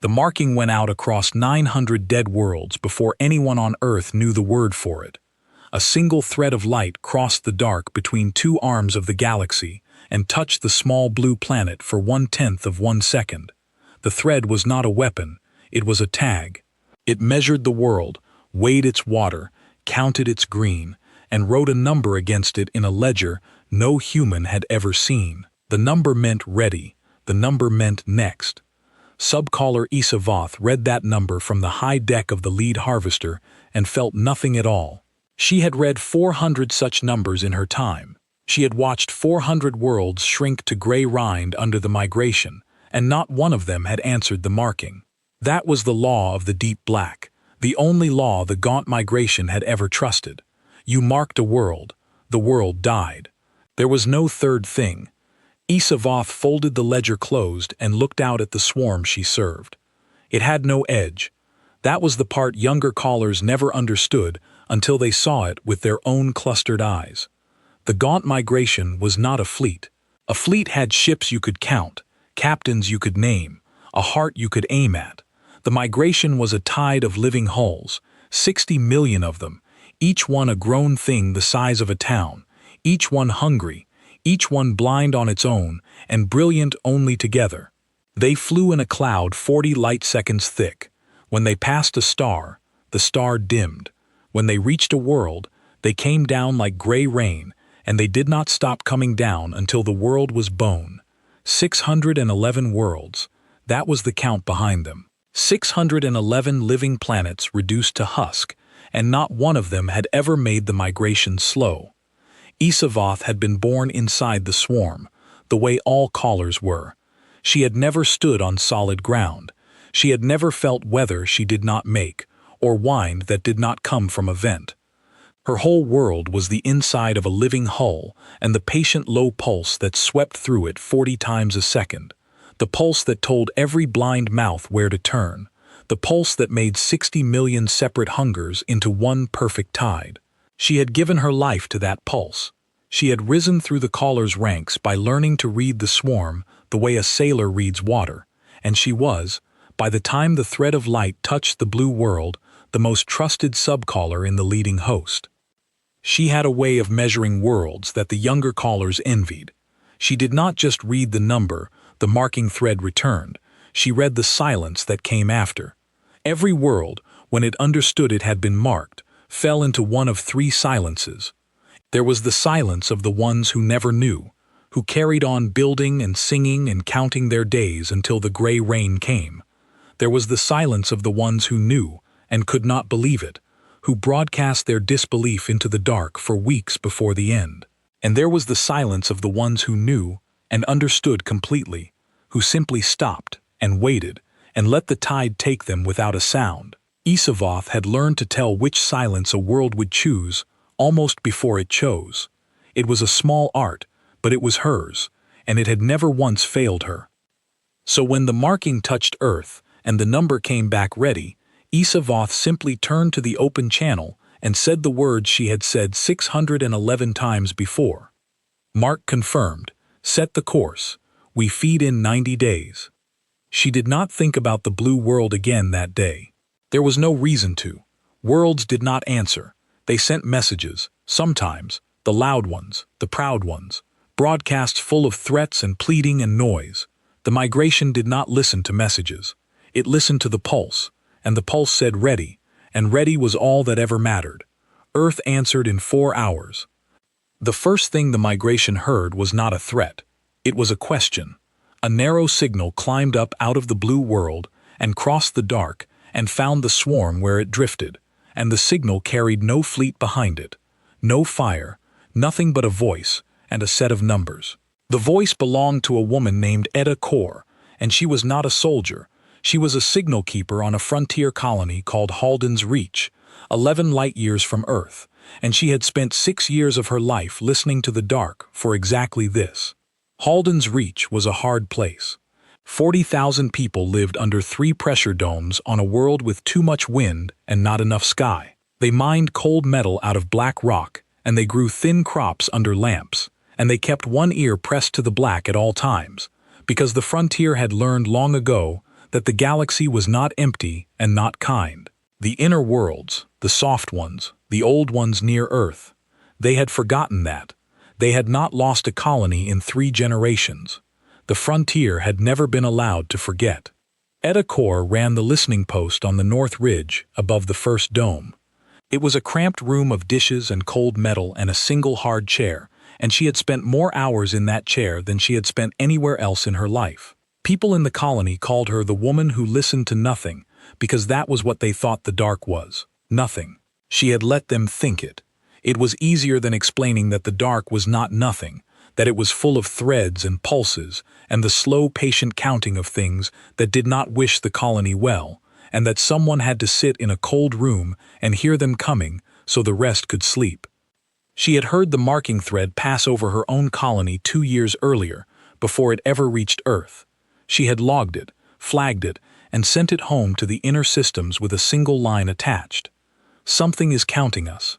The marking went out across 900 dead worlds before anyone on Earth knew the word for it. A single thread of light crossed the dark between two arms of the galaxy and touched the small blue planet for 1/10 of 1 second. The thread was not a weapon, it was a tag. It measured the world, weighed its water, counted its green, and wrote a number against it in a ledger no human had ever seen. The number meant ready, the number meant next. Subcaller Issa Voth read that number from the high deck of the lead harvester and felt nothing at all. She had read 400 such numbers in her time. She had watched 400 worlds shrink to gray rind under the migration, and not one of them had answered the marking. That was the law of the deep black, the only law the gaunt migration had ever trusted. You marked a world, the world died. There was no third thing. Issa Voth folded the ledger closed and looked out at the swarm she served. It had no edge. That was the part younger callers never understood until they saw it with their own clustered eyes. The gaunt migration was not a fleet. A fleet had ships you could count, captains you could name, a heart you could aim at. The migration was a tide of living hulls, 60 million of them, each one a grown thing the size of a town, each one hungry, each one blind on its own and brilliant only together. They flew in a cloud 40 light seconds thick. When they passed a star, the star dimmed. When they reached a world, they came down like gray rain, and they did not stop coming down until the world was bone. 611 worlds. That was the count behind them. 611 living planets reduced to husk, and not one of them had ever made the migration slow. Issa Voth had been born inside the swarm, the way all callers were. She had never stood on solid ground. She had never felt weather she did not make, or wind that did not come from a vent. Her whole world was the inside of a living hull and the patient low pulse that swept through it 40 times a second. The pulse that told every blind mouth where to turn. The pulse that made 60 million separate hungers into one perfect tide. She had given her life to that pulse. She had risen through the caller's ranks by learning to read the swarm the way a sailor reads water, and she was, by the time the thread of light touched the blue world, the most trusted subcaller in the leading host. She had a way of measuring worlds that the younger callers envied. She did not just read the number the marking thread returned, she read the silence that came after. Every world, when it understood it had been marked, fell into one of 3 silences. There was the silence of the ones who never knew, who carried on building and singing and counting their days until the gray rain came. There was the silence of the ones who knew and could not believe it, who broadcast their disbelief into the dark for weeks before the end. And there was the silence of the ones who knew and understood completely, who simply stopped and waited and let the tide take them without a sound. Issa Voth had learned to tell which silence a world would choose almost before it chose. It was a small art, but it was hers, and it had never once failed her. So when the marking touched Earth and the number came back ready, Issa Voth simply turned to the open channel and said the words she had said 611 times before. Mark confirmed. Set the course. We feed in 90 days. She did not think about the blue world again that day. There was no reason to. Worlds did not answer. They sent messages, sometimes, the loud ones, the proud ones, broadcasts full of threats and pleading and noise. The migration did not listen to messages. It listened to the pulse, and the pulse said ready, and ready was all that ever mattered. Earth answered in 4 hours. The first thing the migration heard was not a threat. It was a question. A narrow signal climbed up out of the blue world and crossed the dark and found the swarm where it drifted, and the signal carried no fleet behind it, no fire, nothing but a voice and a set of numbers. The voice belonged to a woman named Etta Kor, and she was not a soldier. She was a signal keeper on a frontier colony called Halden's Reach, 11 light-years from Earth, and she had spent 6 years of her life listening to the dark for exactly this. Halden's Reach was a hard place. 40,000 people lived under 3 pressure domes on a world with too much wind and not enough sky. They mined cold metal out of black rock, and they grew thin crops under lamps, and they kept one ear pressed to the black at all times, because the frontier had learned long ago that the galaxy was not empty and not kind. The inner worlds, the soft ones, the old ones near Earth, they had forgotten that. They had not lost a colony in 3 generations. The frontier had never been allowed to forget. Etta Kor ran the listening post on the North Ridge above the first dome. It was a cramped room of dishes and cold metal and a single hard chair, and she had spent more hours in that chair than she had spent anywhere else in her life. People in the colony called her the woman who listened to nothing, because that was what they thought the dark was. Nothing. She had let them think it. It was easier than explaining that the dark was not nothing, that it was full of threads and pulses, and the slow, patient counting of things that did not wish the colony well, and that someone had to sit in a cold room and hear them coming so the rest could sleep. She had heard the marking thread pass over her own colony 2 years earlier, before it ever reached Earth. She had logged it, flagged it, and sent it home to the inner systems with a single line attached. Something is counting us.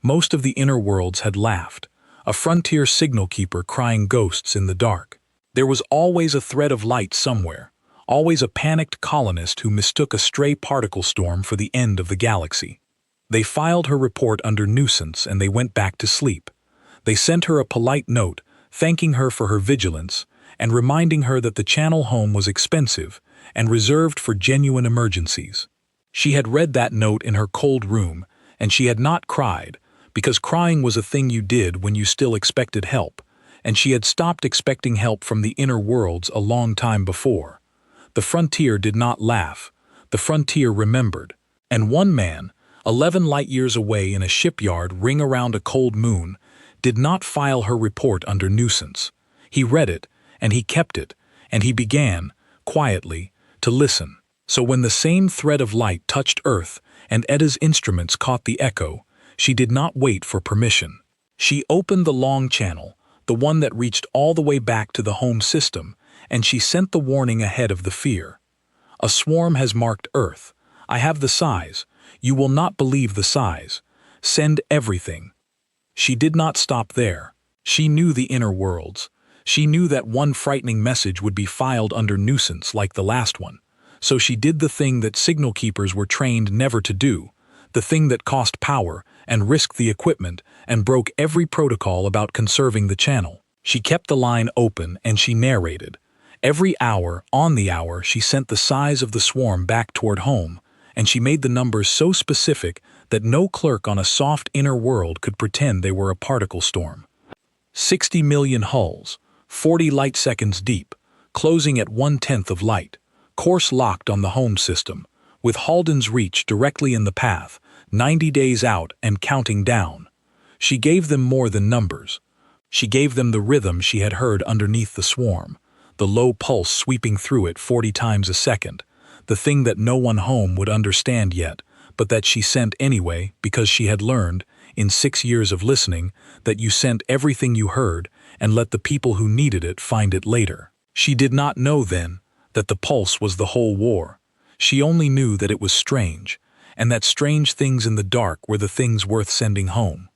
Most of the inner worlds had laughed, a frontier signal keeper crying ghosts in the dark. There was always a thread of light somewhere, always a panicked colonist who mistook a stray particle storm for the end of the galaxy. They filed her report under nuisance and they went back to sleep. They sent her a polite note, thanking her for her vigilance, and reminding her that the channel home was expensive and reserved for genuine emergencies. She had read that note in her cold room, and she had not cried, because crying was a thing you did when you still expected help, and she had stopped expecting help from the inner worlds a long time before. The frontier did not laugh. The frontier remembered. And one man, 11 light-years away in a shipyard ring around a cold moon, did not file her report under nuisance. He read it, and he kept it, and he began, quietly, to listen. So when the same thread of light touched Earth and Etta's instruments caught the echo, she did not wait for permission. She opened the long channel, the one that reached all the way back to the home system, and she sent the warning ahead of the fear. A swarm has marked Earth. I have the size. You will not believe the size. Send everything. She did not stop there. She knew the inner worlds. She knew that one frightening message would be filed under nuisance like the last one. So she did the thing that signal keepers were trained never to do, the thing that cost power and risked the equipment and broke every protocol about conserving the channel. She kept the line open and she narrated. Every hour, on the hour, she sent the size of the swarm back toward home, and she made the numbers so specific that no clerk on a soft inner world could pretend they were a particle storm. 60 million hulls, 40 light seconds deep, closing at 1/10 of light, course locked on the home system, with Halden's reach directly in the path, 90 days out and counting down. She gave them more than numbers. She gave them the rhythm she had heard underneath the swarm, the low pulse sweeping through it 40 times a second, the thing that no one home would understand yet, but that she sent anyway because she had learned, in 6 years of listening, that you sent everything you heard and let the people who needed it find it later. She did not know then that the pulse was the whole war. She only knew that it was strange, and that strange things in the dark were the things worth sending home.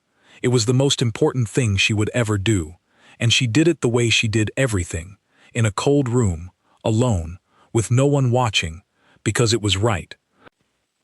It was the most important thing she would ever do, and she did it the way she did everything, in a cold room, alone, with no one watching, because it was right.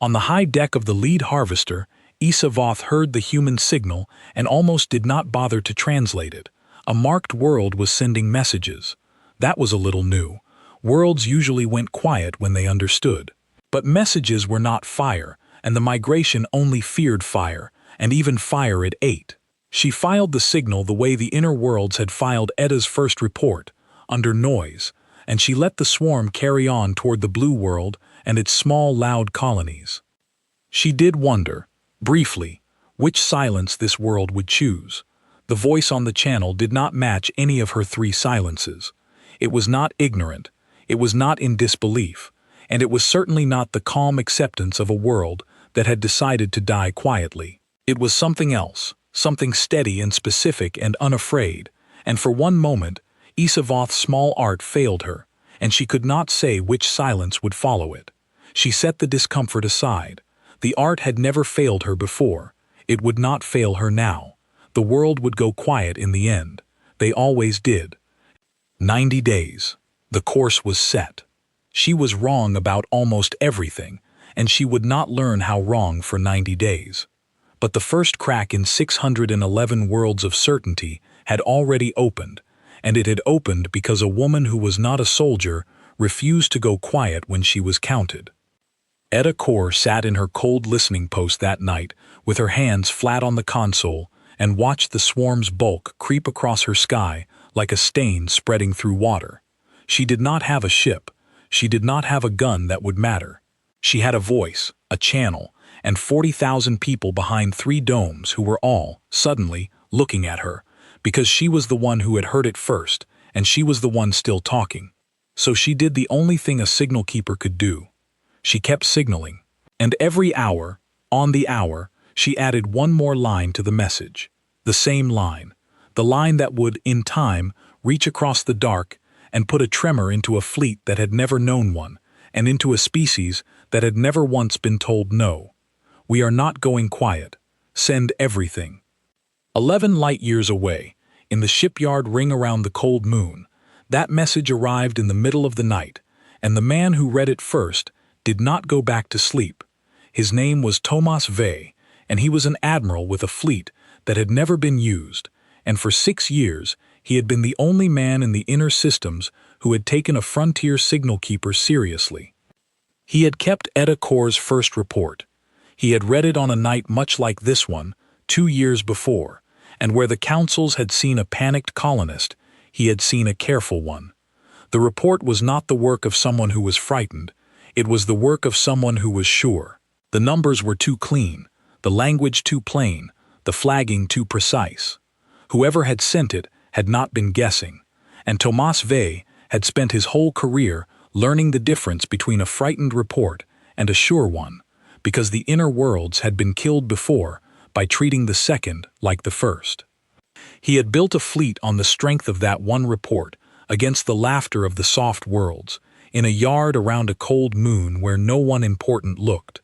On the high deck of the lead harvester, Issa Voth heard the human signal and almost did not bother to translate it. A marked world was sending messages. That was a little new. Worlds usually went quiet when they understood. But messages were not fire, and the migration only feared fire, and even fire it ate. She filed the signal the way the inner worlds had filed Etta's first report, under noise, and she let the swarm carry on toward the blue world and its small, loud colonies. She did wonder, briefly, which silence this world would choose. The voice on the channel did not match any of her 3 silences. It was not ignorant, it was not in disbelief, and it was certainly not the calm acceptance of a world that had decided to die quietly. It was something else, something steady and specific and unafraid, and for one moment, Issa Voth's small art failed her, and she could not say which silence would follow it. She set the discomfort aside. The art had never failed her before. It would not fail her now. The world would go quiet in the end. They always did. 90 days. The course was set. She was wrong about almost everything, and she would not learn how wrong for 90 days. But the first crack in 611 worlds of certainty had already opened, and it had opened because a woman who was not a soldier refused to go quiet when she was counted. Etta Kor sat in her cold listening post that night, with her hands flat on the console, and watched the swarm's bulk creep across her sky like a stain spreading through water. She did not have a ship. She did not have a gun that would matter. She had a voice, a channel, and 40,000 people behind 3 domes who were all, suddenly, looking at her, because she was the one who had heard it first, and she was the one still talking. So she did the only thing a signal keeper could do. She kept signaling, and every hour, on the hour, she added one more line to the message. The same line. The line that would, in time, reach across the dark and put a tremor into a fleet that had never known one, and into a species that had never once been told no. We are not going quiet. Send everything. 11 light-years away, in the shipyard ring around the cold moon, that message arrived in the middle of the night, and the man who read it first did not go back to sleep. His name was Thomas Vey, and he was an admiral with a fleet that had never been used, and for 6 years he had been the only man in the inner systems who had taken a frontier signal keeper seriously. He had kept Etta Kor's first report. He had read it on a night much like this one, 2 years before, and where the councils had seen a panicked colonist, he had seen a careful one. The report was not the work of someone who was frightened. It was the work of someone who was sure. The numbers were too clean, the language too plain, the flagging too precise. Whoever had sent it had not been guessing, and Thomas Vey had spent his whole career learning the difference between a frightened report and a sure one, because the inner worlds had been killed before by treating the second like the first. He had built a fleet on the strength of that one report against the laughter of the soft worlds, in a yard around a cold moon where no one important looked.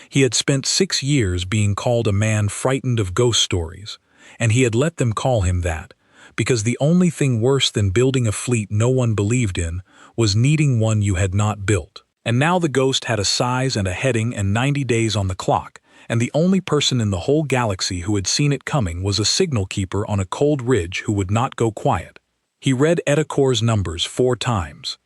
He had spent 6 years being called a man frightened of ghost stories, and he had let them call him that, because the only thing worse than building a fleet no one believed in was needing one you had not built. And now the ghost had a size and a heading and 90 days on the clock, and the only person in the whole galaxy who had seen it coming was a signal keeper on a cold ridge who would not go quiet. He read Etta Kor's numbers 4 times.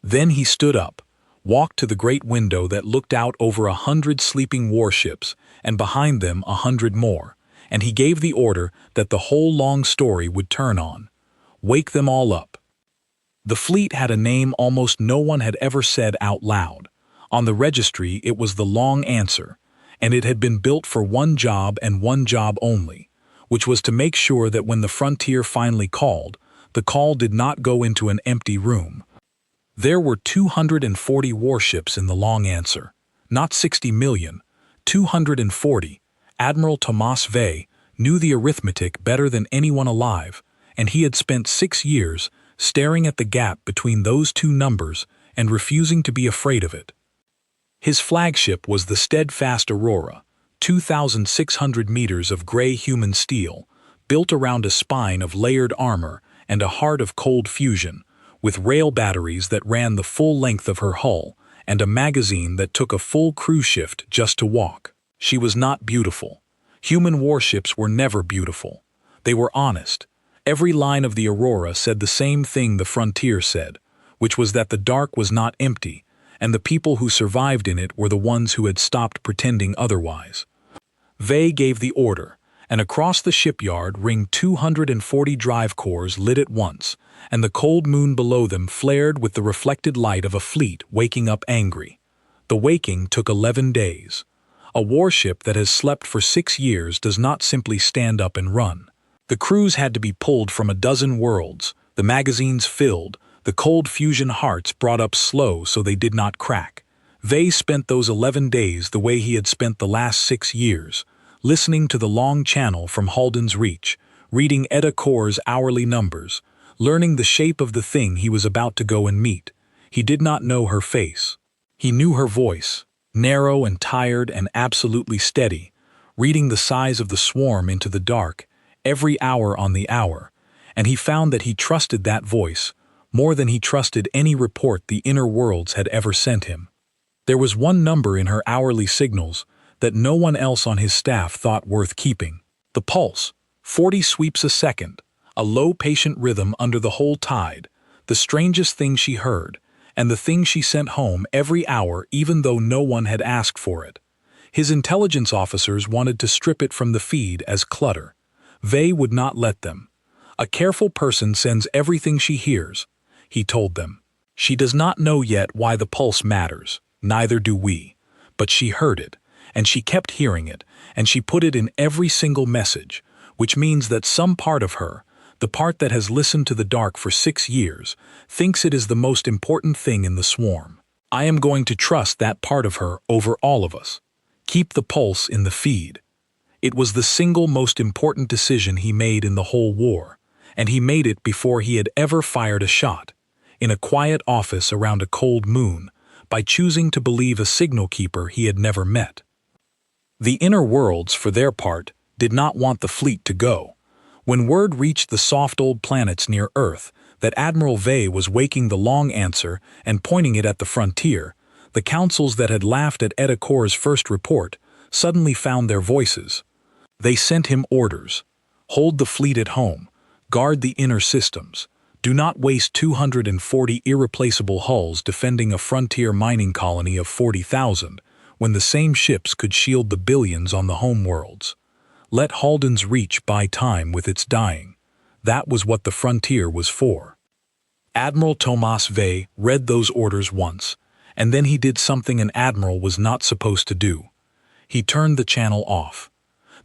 Then he stood up, walked to the great window that looked out over 100 sleeping warships, and behind them 100 more, and he gave the order that the whole long story would turn on. Wake them all up. The fleet had a name almost no one had ever said out loud. On the registry it was the Long Answer, and it had been built for one job and one job only, which was to make sure that when the frontier finally called, the call did not go into an empty room. There were 240 warships in the Long Answer, not 60 million, 240. Admiral Thomas Vey knew the arithmetic better than anyone alive, and he had spent 6 years staring at the gap between those two numbers and refusing to be afraid of it. His flagship was the steadfast Aurora, 2,600 meters of gray human steel, built around a spine of layered armor and a heart of cold fusion, with rail batteries that ran the full length of her hull and a magazine that took a full crew shift just to walk. She was not beautiful. Human warships were never beautiful. They were honest. Every line of the Aurora said the same thing the Frontier said, which was that the dark was not empty, and the people who survived in it were the ones who had stopped pretending otherwise. Vey gave the order, and across the shipyard ringed 240 drive cores lit at once, and the cold moon below them flared with the reflected light of a fleet waking up angry. The waking took 11 days. A warship that has slept for 6 years does not simply stand up and run. The crews had to be pulled from a dozen worlds, the magazines filled, the cold fusion hearts brought up slow so they did not crack. Vey spent those 11 days the way he had spent the last 6 years, listening to the long channel from Halden's Reach, reading Etta Kor's hourly numbers, learning the shape of the thing he was about to go and meet. He did not know her face. He knew her voice, narrow and tired and absolutely steady, reading the size of the swarm into the dark, every hour on the hour, and he found that he trusted that voice more than he trusted any report the inner worlds had ever sent him. There was one number in her hourly signals that no one else on his staff thought worth keeping. The pulse, 40 sweeps a second, a low patient rhythm under the whole tide, the strangest thing she heard, and the thing she sent home every hour even though no one had asked for it. His intelligence officers wanted to strip it from the feed as clutter. Vey would not let them. A careful person sends everything she hears, he told them. She does not know yet why the pulse matters, neither do we. But she heard it, and she kept hearing it, and she put it in every single message, which means that some part of her, the part that has listened to the dark for 6 years, thinks it is the most important thing in the swarm. I am going to trust that part of her over all of us. Keep the pulse in the feed. It was the single most important decision he made in the whole war, and he made it before he had ever fired a shot, in a quiet office around a cold moon, by choosing to believe a signal keeper he had never met. The inner worlds, for their part, did not want the fleet to go. When word reached the soft old planets near Earth that Admiral Vey was waking the long answer and pointing it at the frontier, the councils that had laughed at Edicor's first report suddenly found their voices. They sent him orders. Hold the fleet at home. Guard the inner systems. Do not waste 240 irreplaceable hulls defending a frontier mining colony of 40,000, when the same ships could shield the billions on the home worlds. Let Halden's Reach buy time with its dying. That was what the frontier was for. Admiral Thomas Vey read those orders once, and then he did something an admiral was not supposed to do. He turned the channel off.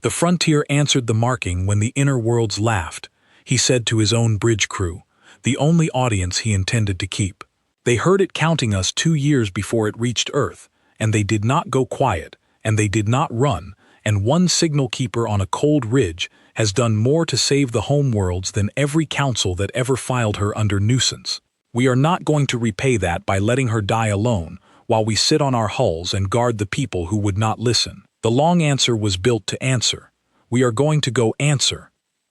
The frontier answered the marking when the inner worlds laughed, he said to his own bridge crew, the only audience he intended to keep. They heard it counting us 2 years before it reached Earth, and they did not go quiet, and they did not run, and one signal keeper on a cold ridge has done more to save the homeworlds than every council that ever filed her under nuisance. We are not going to repay that by letting her die alone, while we sit on our hulls and guard the people who would not listen. The long answer was built to answer. We are going to go answer.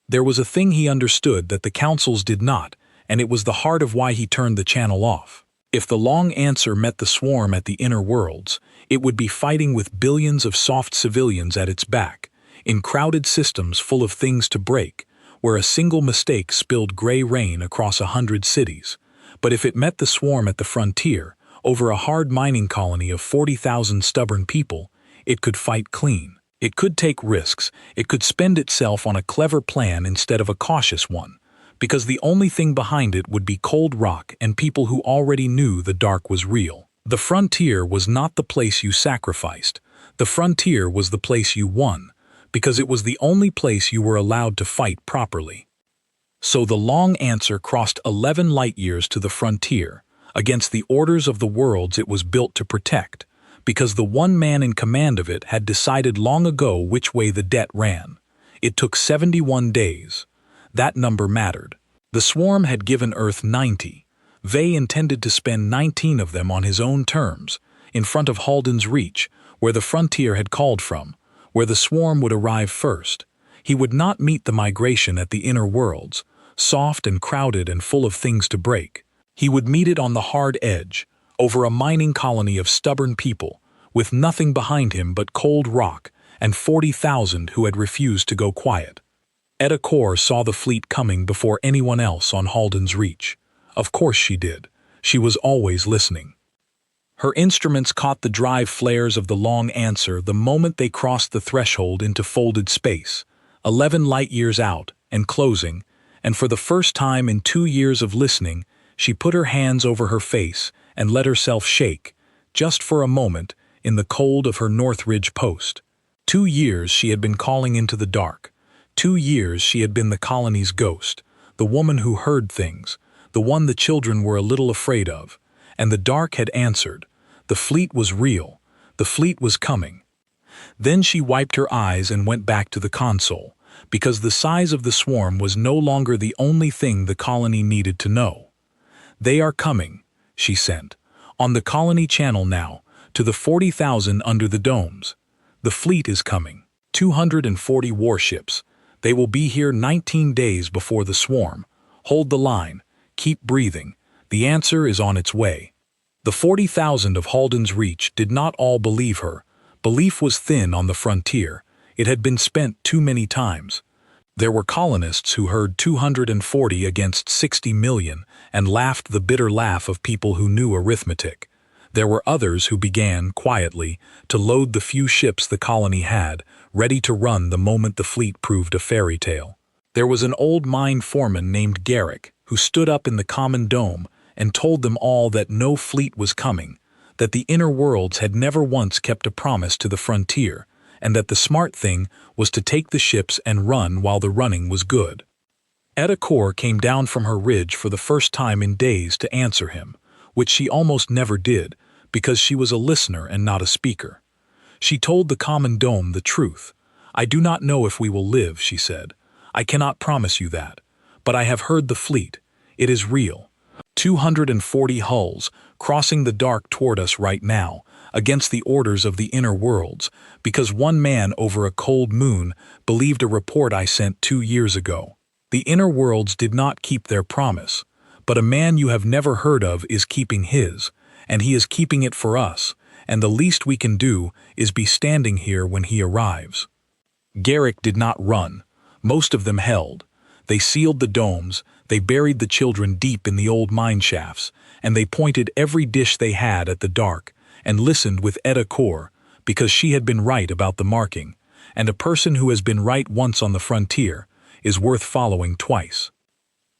There was a thing he understood that the councils did not, and it was the heart of why he turned the channel off. If the long answer met the swarm at the inner worlds, it would be fighting with billions of soft civilians at its back, in crowded systems full of things to break, where a single mistake spilled gray rain across 100 cities. But if it met the swarm at the frontier, over a hard mining colony of 40,000 stubborn people, it could fight clean. It could take risks. It could spend itself on a clever plan instead of a cautious one, because the only thing behind it would be cold rock and people who already knew the dark was real. The frontier was not the place you sacrificed. The frontier was the place you won, because it was the only place you were allowed to fight properly. So the long answer crossed 11 light-years to the frontier, against the orders of the worlds it was built to protect, because the one man in command of it had decided long ago which way the debt ran. It took 71 days. That number mattered. The swarm had given Earth 90. Vey intended to spend 19 of them on his own terms, in front of Halden's Reach, where the frontier had called from, where the swarm would arrive first. He would not meet the migration at the inner worlds, soft and crowded and full of things to break. He would meet it on the hard edge, over a mining colony of stubborn people, with nothing behind him but cold rock and 40,000 who had refused to go quiet. Edicor saw the fleet coming before anyone else on Halden's Reach. Of course she did. She was always listening. Her instruments caught the drive flares of the long answer the moment they crossed the threshold into folded space, 11 light-years out and closing, and for the first time in 2 years of listening, she put her hands over her face and let herself shake, just for a moment, in the cold of her Northridge post. 2 years she had been calling into the dark. 2 years she had been the colony's ghost, the woman who heard things, the one the children were a little afraid of, and the dark had answered. The fleet was real. The fleet was coming. Then she wiped her eyes and went back to the console, because the size of the swarm was no longer the only thing the colony needed to know. They are coming, she sent, on the colony channel now, to the 40,000 under the domes. The fleet is coming, 240 warships. They will be here 19 days before the swarm. Hold the line, keep breathing. The answer is on its way. The 40,000 of Halden's Reach did not all believe her. Belief was thin on the frontier. It had been spent too many times. There were colonists who heard 240 against 60 million and laughed the bitter laugh of people who knew arithmetic. There were others who began, quietly, to load the few ships the colony had, ready to run the moment the fleet proved a fairy tale. There was an old mine foreman named Garrick who stood up in the common dome and told them all that no fleet was coming, that the inner worlds had never once kept a promise to the frontier, and that the smart thing was to take the ships and run while the running was good. Etta Kor came down from her ridge for the first time in days to answer him, which she almost never did, because she was a listener and not a speaker. She told the common dome the truth. "I do not know if we will live," she said. "I cannot promise you that. But I have heard the fleet. It is real. 240 hulls crossing the dark toward us right now, against the orders of the inner worlds, because one man over a cold moon believed a report I sent 2 years ago. The inner worlds did not keep their promise, but a man you have never heard of is keeping his, and he is keeping it for us, and the least we can do is be standing here when he arrives." Garrick did not run. Most of them held. They sealed the domes, they buried the children deep in the old mine shafts, and they pointed every dish they had at the dark, and listened with Etta Kor, because she had been right about the marking, and a person who has been right once on the frontier is worth following twice.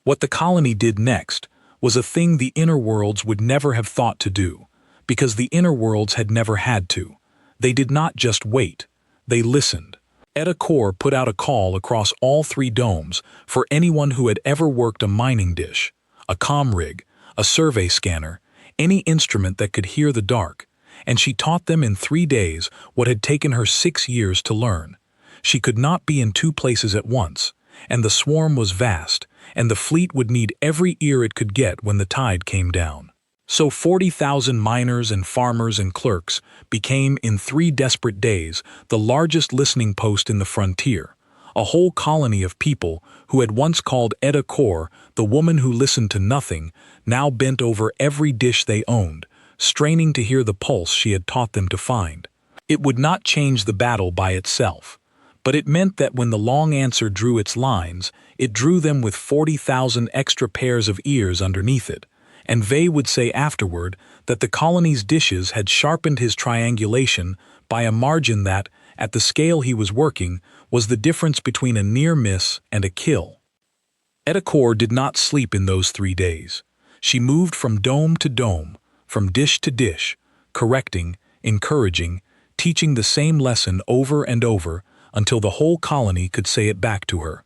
What the colony did next was a thing the inner worlds would never have thought to do, because the inner worlds had never had to. They did not just wait, they listened. Etta Kor put out a call across all 3 domes for anyone who had ever worked a mining dish, a comm rig, a survey scanner, any instrument that could hear the dark, and she taught them in 3 days what had taken her 6 years to learn. She could not be in 2 places at once, and the swarm was vast, and the fleet would need every ear it could get when the tide came down. So 40,000 miners and farmers and clerks became, in 3 desperate days, the largest listening post in the frontier, a whole colony of people who had once called Etta Kor the woman who listened to nothing, now bent over every dish they owned, straining to hear the pulse she had taught them to find. It would not change the battle by itself, but it meant that when the long answer drew its lines, it drew them with 40,000 extra pairs of ears underneath it, and Vey would say afterward that the colony's dishes had sharpened his triangulation by a margin that, at the scale he was working, was the difference between a near miss and a kill. Etta Kor did not sleep in those 3 days. She moved from dome to dome, from dish to dish, correcting, encouraging, teaching the same lesson over and over until the whole colony could say it back to her.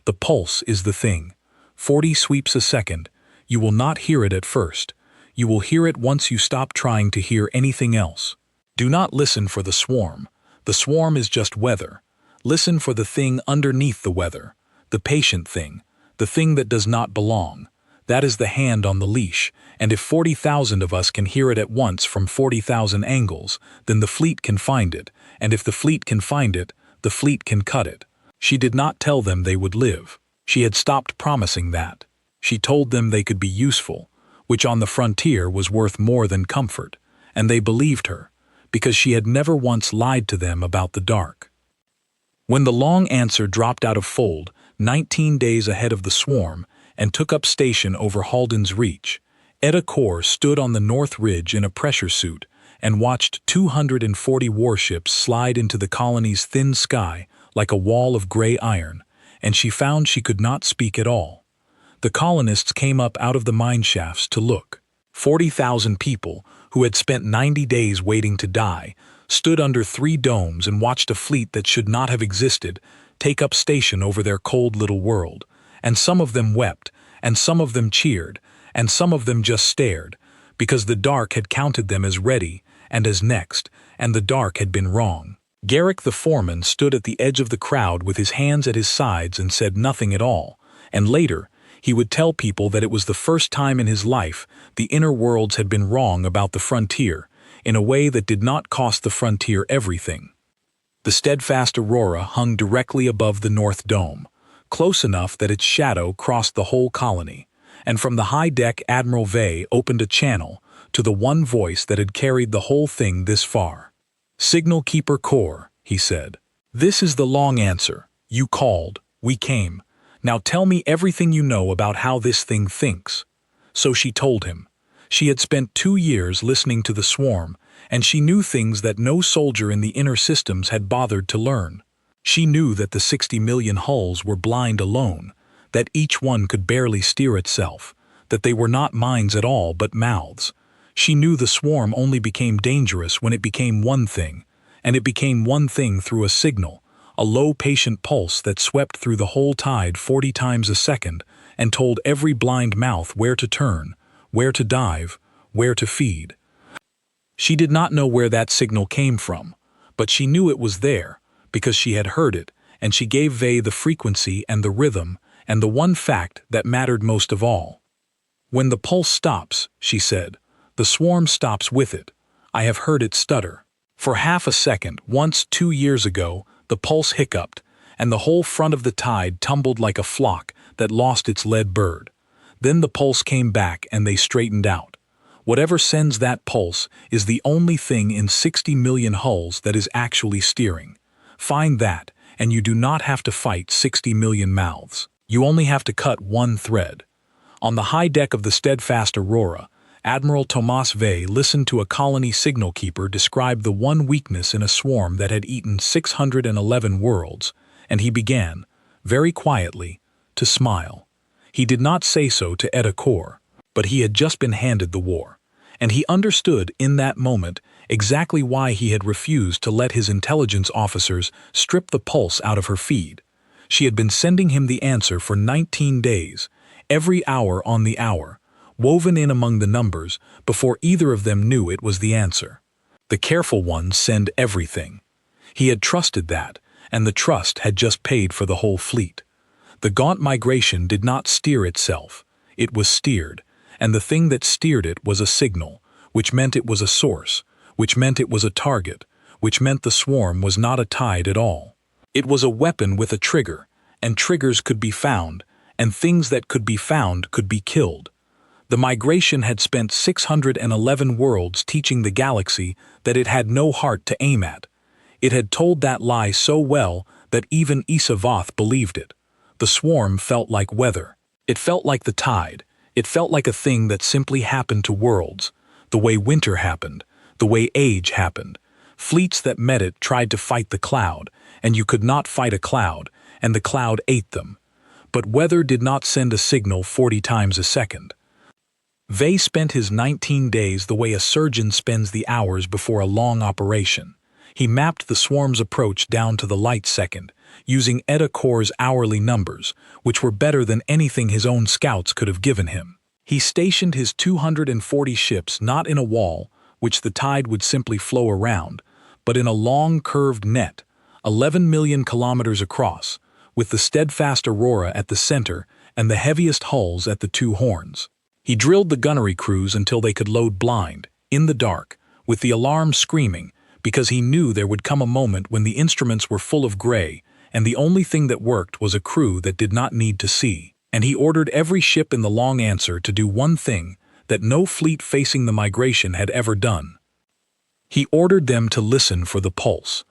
The pulse is the thing. 40 sweeps a second. You will not hear it at first. You will hear it once you stop trying to hear anything else. Do not listen for the swarm. The swarm is just weather. Listen for the thing underneath the weather, the patient thing, the thing that does not belong. That is the hand on the leash, and if 40,000 of us can hear it at once from 40,000 angles, then the fleet can find it, and if the fleet can find it, the fleet can cut it. She did not tell them they would live. She had stopped promising that. She told them they could be useful, which on the frontier was worth more than comfort, and they believed her, because she had never once lied to them about the dark. When the long answer dropped out of fold, 19 days ahead of the swarm, and took up station over Halden's Reach, Etta Kor stood on the north ridge in a pressure suit and watched 240 warships slide into the colony's thin sky like a wall of gray iron, and she found she could not speak at all. The colonists came up out of the mine shafts to look. 40,000 people, who had spent 90 days waiting to die, stood under 3 domes and watched a fleet that should not have existed take up station over their cold little world, and some of them wept, and some of them cheered, and some of them just stared, because the dark had counted them as ready and as next, and the dark had been wrong. Garrick the foreman stood at the edge of the crowd with his hands at his sides and said nothing at all, and later he would tell people that it was the first time in his life the inner worlds had been wrong about the frontier, in a way that did not cost the frontier everything. The steadfast aurora hung directly above the North Dome, close enough that its shadow crossed the whole colony, and from the high deck Admiral Vey opened a channel to the one voice that had carried the whole thing this far. "Signal Keeper Core," he said. "This is the long answer. You called. We came. Now tell me everything you know about how this thing thinks." So she told him. She had spent 2 years listening to the swarm, and she knew things that no soldier in the inner systems had bothered to learn. She knew that the 60 million hulls were blind alone, that each one could barely steer itself, that they were not minds at all but mouths. She knew the swarm only became dangerous when it became one thing, and it became one thing through a signal, a low patient pulse that swept through the whole tide 40 times a second and told every blind mouth where to turn, where to dive, where to feed. She did not know where that signal came from, but she knew it was there, because she had heard it, and she gave Vey the frequency and the rhythm and the one fact that mattered most of all. "When the pulse stops," she said, "the swarm stops with it. I have heard it stutter. For half a second, once 2 years ago, the pulse hiccuped, and the whole front of the tide tumbled like a flock that lost its lead bird. Then the pulse came back and they straightened out. Whatever sends that pulse is the only thing in 60 million hulls that is actually steering. Find that, and you do not have to fight 60 million mouths. You only have to cut one thread." On the high deck of the steadfast Aurora, Admiral Thomas Vey listened to a colony signal keeper describe the one weakness in a swarm that had eaten 611 worlds, and he began, very quietly, to smile. He did not say so to Etta Kor, but he had just been handed the war, and he understood in that moment exactly why he had refused to let his intelligence officers strip the pulse out of her feed. She had been sending him the answer for 19 days, every hour on the hour, woven in among the numbers before either of them knew it was the answer. The careful ones send everything. He had trusted that, and the trust had just paid for the whole fleet. The gaunt migration did not steer itself, it was steered, and the thing that steered it was a signal, which meant it was a source, which meant it was a target, which meant the swarm was not a tide at all. It was a weapon with a trigger, and triggers could be found, and things that could be found could be killed. The migration had spent 611 worlds teaching the galaxy that it had no heart to aim at. It had told that lie so well that even Isavoth believed it. The swarm felt like weather. It felt like the tide. It felt like a thing that simply happened to worlds, the way winter happened, the way age happened. Fleets that met it tried to fight the cloud, and you could not fight a cloud, and the cloud ate them. But weather did not send a signal 40 times a second. Vey spent his 19 days the way a surgeon spends the hours before a long operation. He mapped the swarm's approach down to the light second, using Etta Kor's hourly numbers, which were better than anything his own scouts could have given him. He stationed his 240 ships not in a wall, which the tide would simply flow around, but in a long curved net, 11 million kilometers across, with the steadfast Aurora at the center and the heaviest hulls at the 2 horns. He drilled the gunnery crews until they could load blind, in the dark, with the alarm screaming, because he knew there would come a moment when the instruments were full of gray, and the only thing that worked was a crew that did not need to see. And he ordered every ship in the long answer to do one thing that no fleet facing the migration had ever done. He ordered them to listen for the pulse.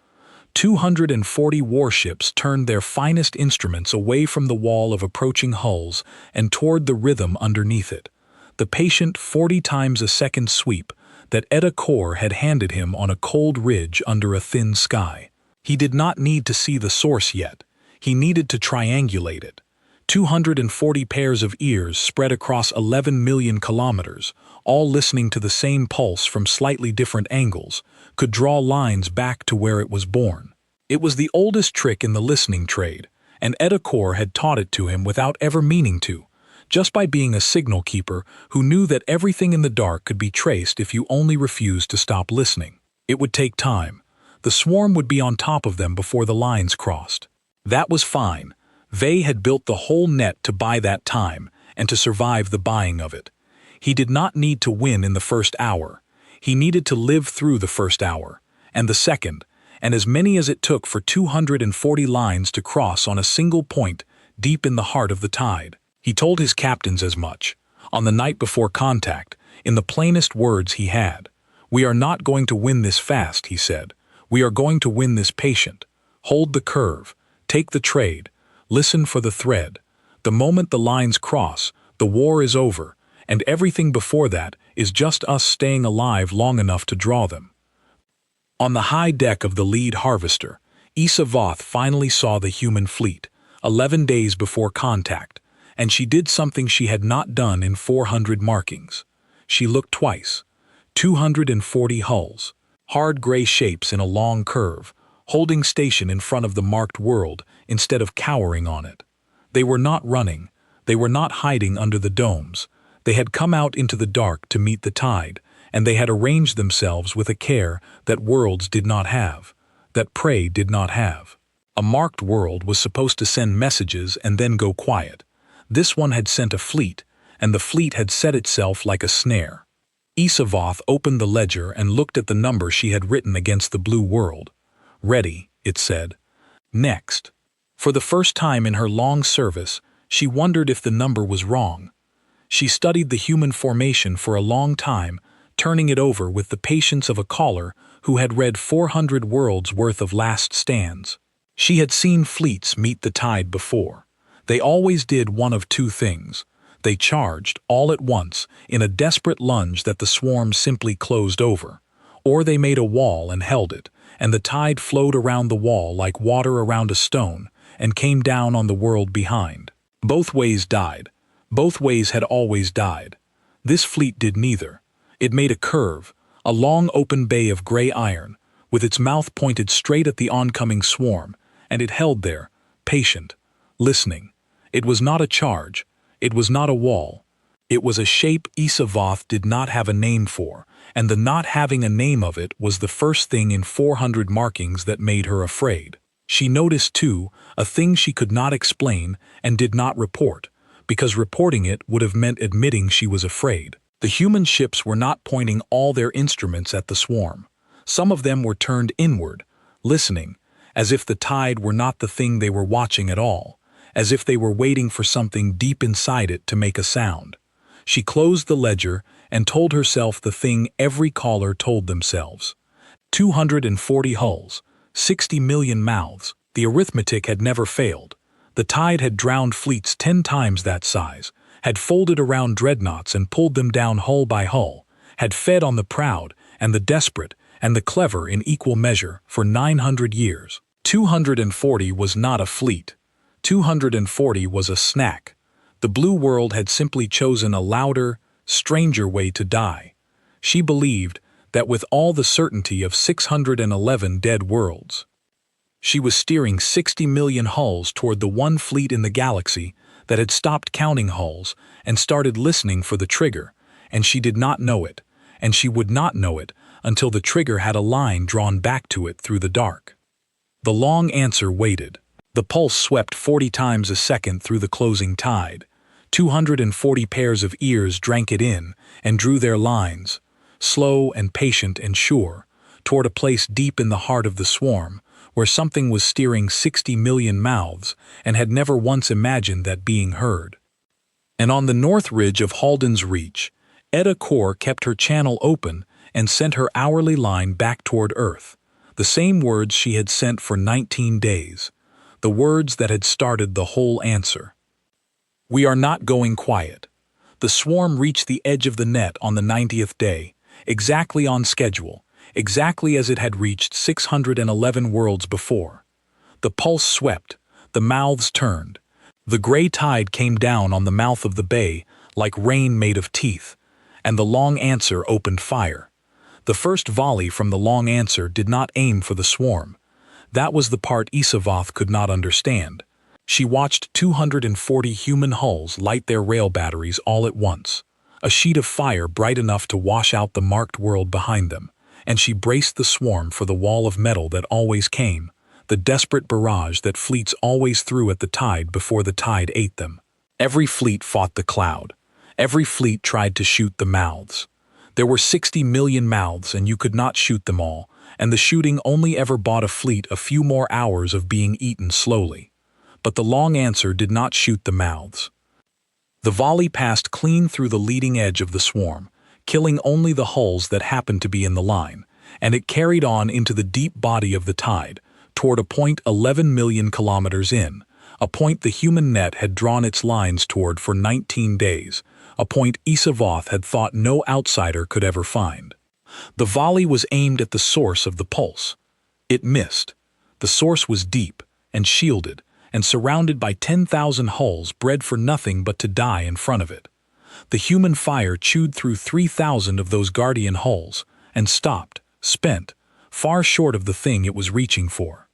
240 warships turned their finest instruments away from the wall of approaching hulls and toward the rhythm underneath it, the patient 40 times a second sweep that Etta Kor had handed him on a cold ridge under a thin sky. He did not need to see the source yet. He needed to triangulate it. 240 pairs of ears spread across 11 million kilometers, all listening to the same pulse from slightly different angles, could draw lines back to where it was born. It was the oldest trick in the listening trade, and Etta Kor had taught it to him without ever meaning to, just by being a signal keeper who knew that everything in the dark could be traced if you only refused to stop listening. It would take time. The swarm would be on top of them before the lines crossed. That was fine. Vey had built the whole net to buy that time and to survive the buying of it. He did not need to win in the first hour. He needed to live through the first hour, and the second, and as many as it took for 240 lines to cross on a single point deep in the heart of the tide. He told his captains as much. On the night before contact, in the plainest words he had. "We are not going to win this fast," he said. "We are going to win this patient. Hold the curve. Take the trade. Listen for the thread. The moment the lines cross, the war is over, and everything before that is just us staying alive long enough to draw them." On the high deck of the lead harvester, Issa Voth finally saw the human fleet, 11 days before contact, and she did something she had not done in 400 markings. She looked twice. 240 hulls, hard gray shapes in a long curve, holding station in front of the marked world instead of cowering on it. They were not running, they were not hiding under the domes. They had come out into the dark to meet the tide, and they had arranged themselves with a care that worlds did not have, that prey did not have. A marked world was supposed to send messages and then go quiet. This one had sent a fleet, and the fleet had set itself like a snare. Issa Voth opened the ledger and looked at the number she had written against the blue world. "Ready," it said. "Next." For the first time in her long service, she wondered if the number was wrong. She studied the human formation for a long time, turning it over with the patience of a caller who had read 400 worlds worth of last stands. She had seen fleets meet the tide before. They always did one of two things. They charged, all at once, in a desperate lunge that the swarm simply closed over. Or they made a wall and held it, and the tide flowed around the wall like water around a stone, and came down on the world behind. Both ways died. Both ways had always died. This fleet did neither. It made a curve, a long open bay of gray iron, with its mouth pointed straight at the oncoming swarm, and it held there, patient, listening. It was not a charge. It was not a wall. It was a shape Issa Voth did not have a name for, and the not having a name of it was the first thing in 400 markings that made her afraid. She noticed, too, a thing she could not explain and did not report, because reporting it would have meant admitting she was afraid. The human ships were not pointing all their instruments at the swarm. Some of them were turned inward, listening, as if the tide were not the thing they were watching at all, as if they were waiting for something deep inside it to make a sound. She closed the ledger and told herself the thing every caller told themselves. 240 hulls, 60 million mouths. The arithmetic had never failed. The tide had drowned fleets 10 times that size, had folded around dreadnoughts and pulled them down hull by hull, had fed on the proud and the desperate and the clever in equal measure for 900 years. 240 was not a fleet. 240 was a snack. The blue world had simply chosen a louder, stranger way to die. She believed that with all the certainty of 611 dead worlds, she was steering 60 million hulls toward the one fleet in the galaxy that had stopped counting hulls and started listening for the trigger, and she did not know it, and she would not know it until the trigger had a line drawn back to it through the dark. The long answer waited. The pulse swept 40 times a second through the closing tide. 240 pairs of ears drank it in and drew their lines, slow and patient and sure, toward a place deep in the heart of the swarm, where something was steering 60 million mouths and had never once imagined that being heard. And on the north ridge of Halden's Reach, Edda Kor kept her channel open and sent her hourly line back toward Earth, the same words she had sent for 19 days, the words that had started the whole answer. "We are not going quiet." The swarm reached the edge of the net on the 90th day, exactly on schedule, exactly as it had reached 611 worlds before. The pulse swept, the mouths turned. The gray tide came down on the mouth of the bay like rain made of teeth, and the long answer opened fire. The first volley from the long answer did not aim for the swarm. That was the part Issa Voth could not understand. She watched 240 human hulls light their rail batteries all at once, a sheet of fire bright enough to wash out the marked world behind them, and she braced the swarm for the wall of metal that always came, the desperate barrage that fleets always threw at the tide before the tide ate them. Every fleet fought the cloud. Every fleet tried to shoot the mouths. There were 60 million mouths and you could not shoot them all, and the shooting only ever bought a fleet a few more hours of being eaten slowly. But the long answer did not shoot the mouths. The volley passed clean through the leading edge of the swarm, killing only the hulls that happened to be in the line, and it carried on into the deep body of the tide, toward a point 11 million kilometers in, a point the human net had drawn its lines toward for 19 days, a point Isavoth had thought no outsider could ever find. The volley was aimed at the source of the pulse. It missed. The source was deep and shielded and surrounded by 10,000 hulls bred for nothing but to die in front of it. The human fire chewed through 3,000 of those guardian hulls and stopped, spent, far short of the thing it was reaching for.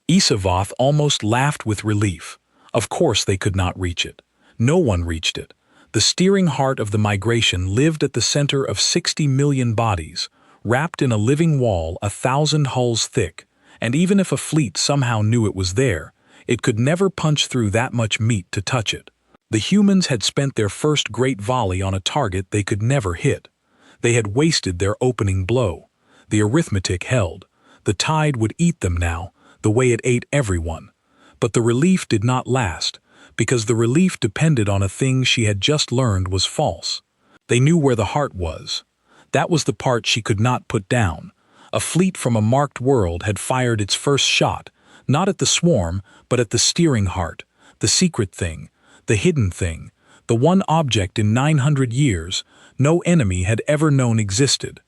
Isavoth almost laughed with relief. Of course they could not reach it. No one reached it. The steering heart of the migration lived at the center of 60 million bodies, wrapped in a living wall 1,000 hulls thick, and even if a fleet somehow knew it was there, it could never punch through that much meat to touch it. The humans had spent their first great volley on a target they could never hit. They had wasted their opening blow. The arithmetic held. The tide would eat them now, the way it ate everyone. But the relief did not last, because the relief depended on a thing she had just learned was false. They knew where the heart was. That was the part she could not put down. A fleet from a marked world had fired its first shot, not at the swarm, but at the steering heart, the secret thing, the hidden thing, the one object in 900 years no enemy had ever known existed.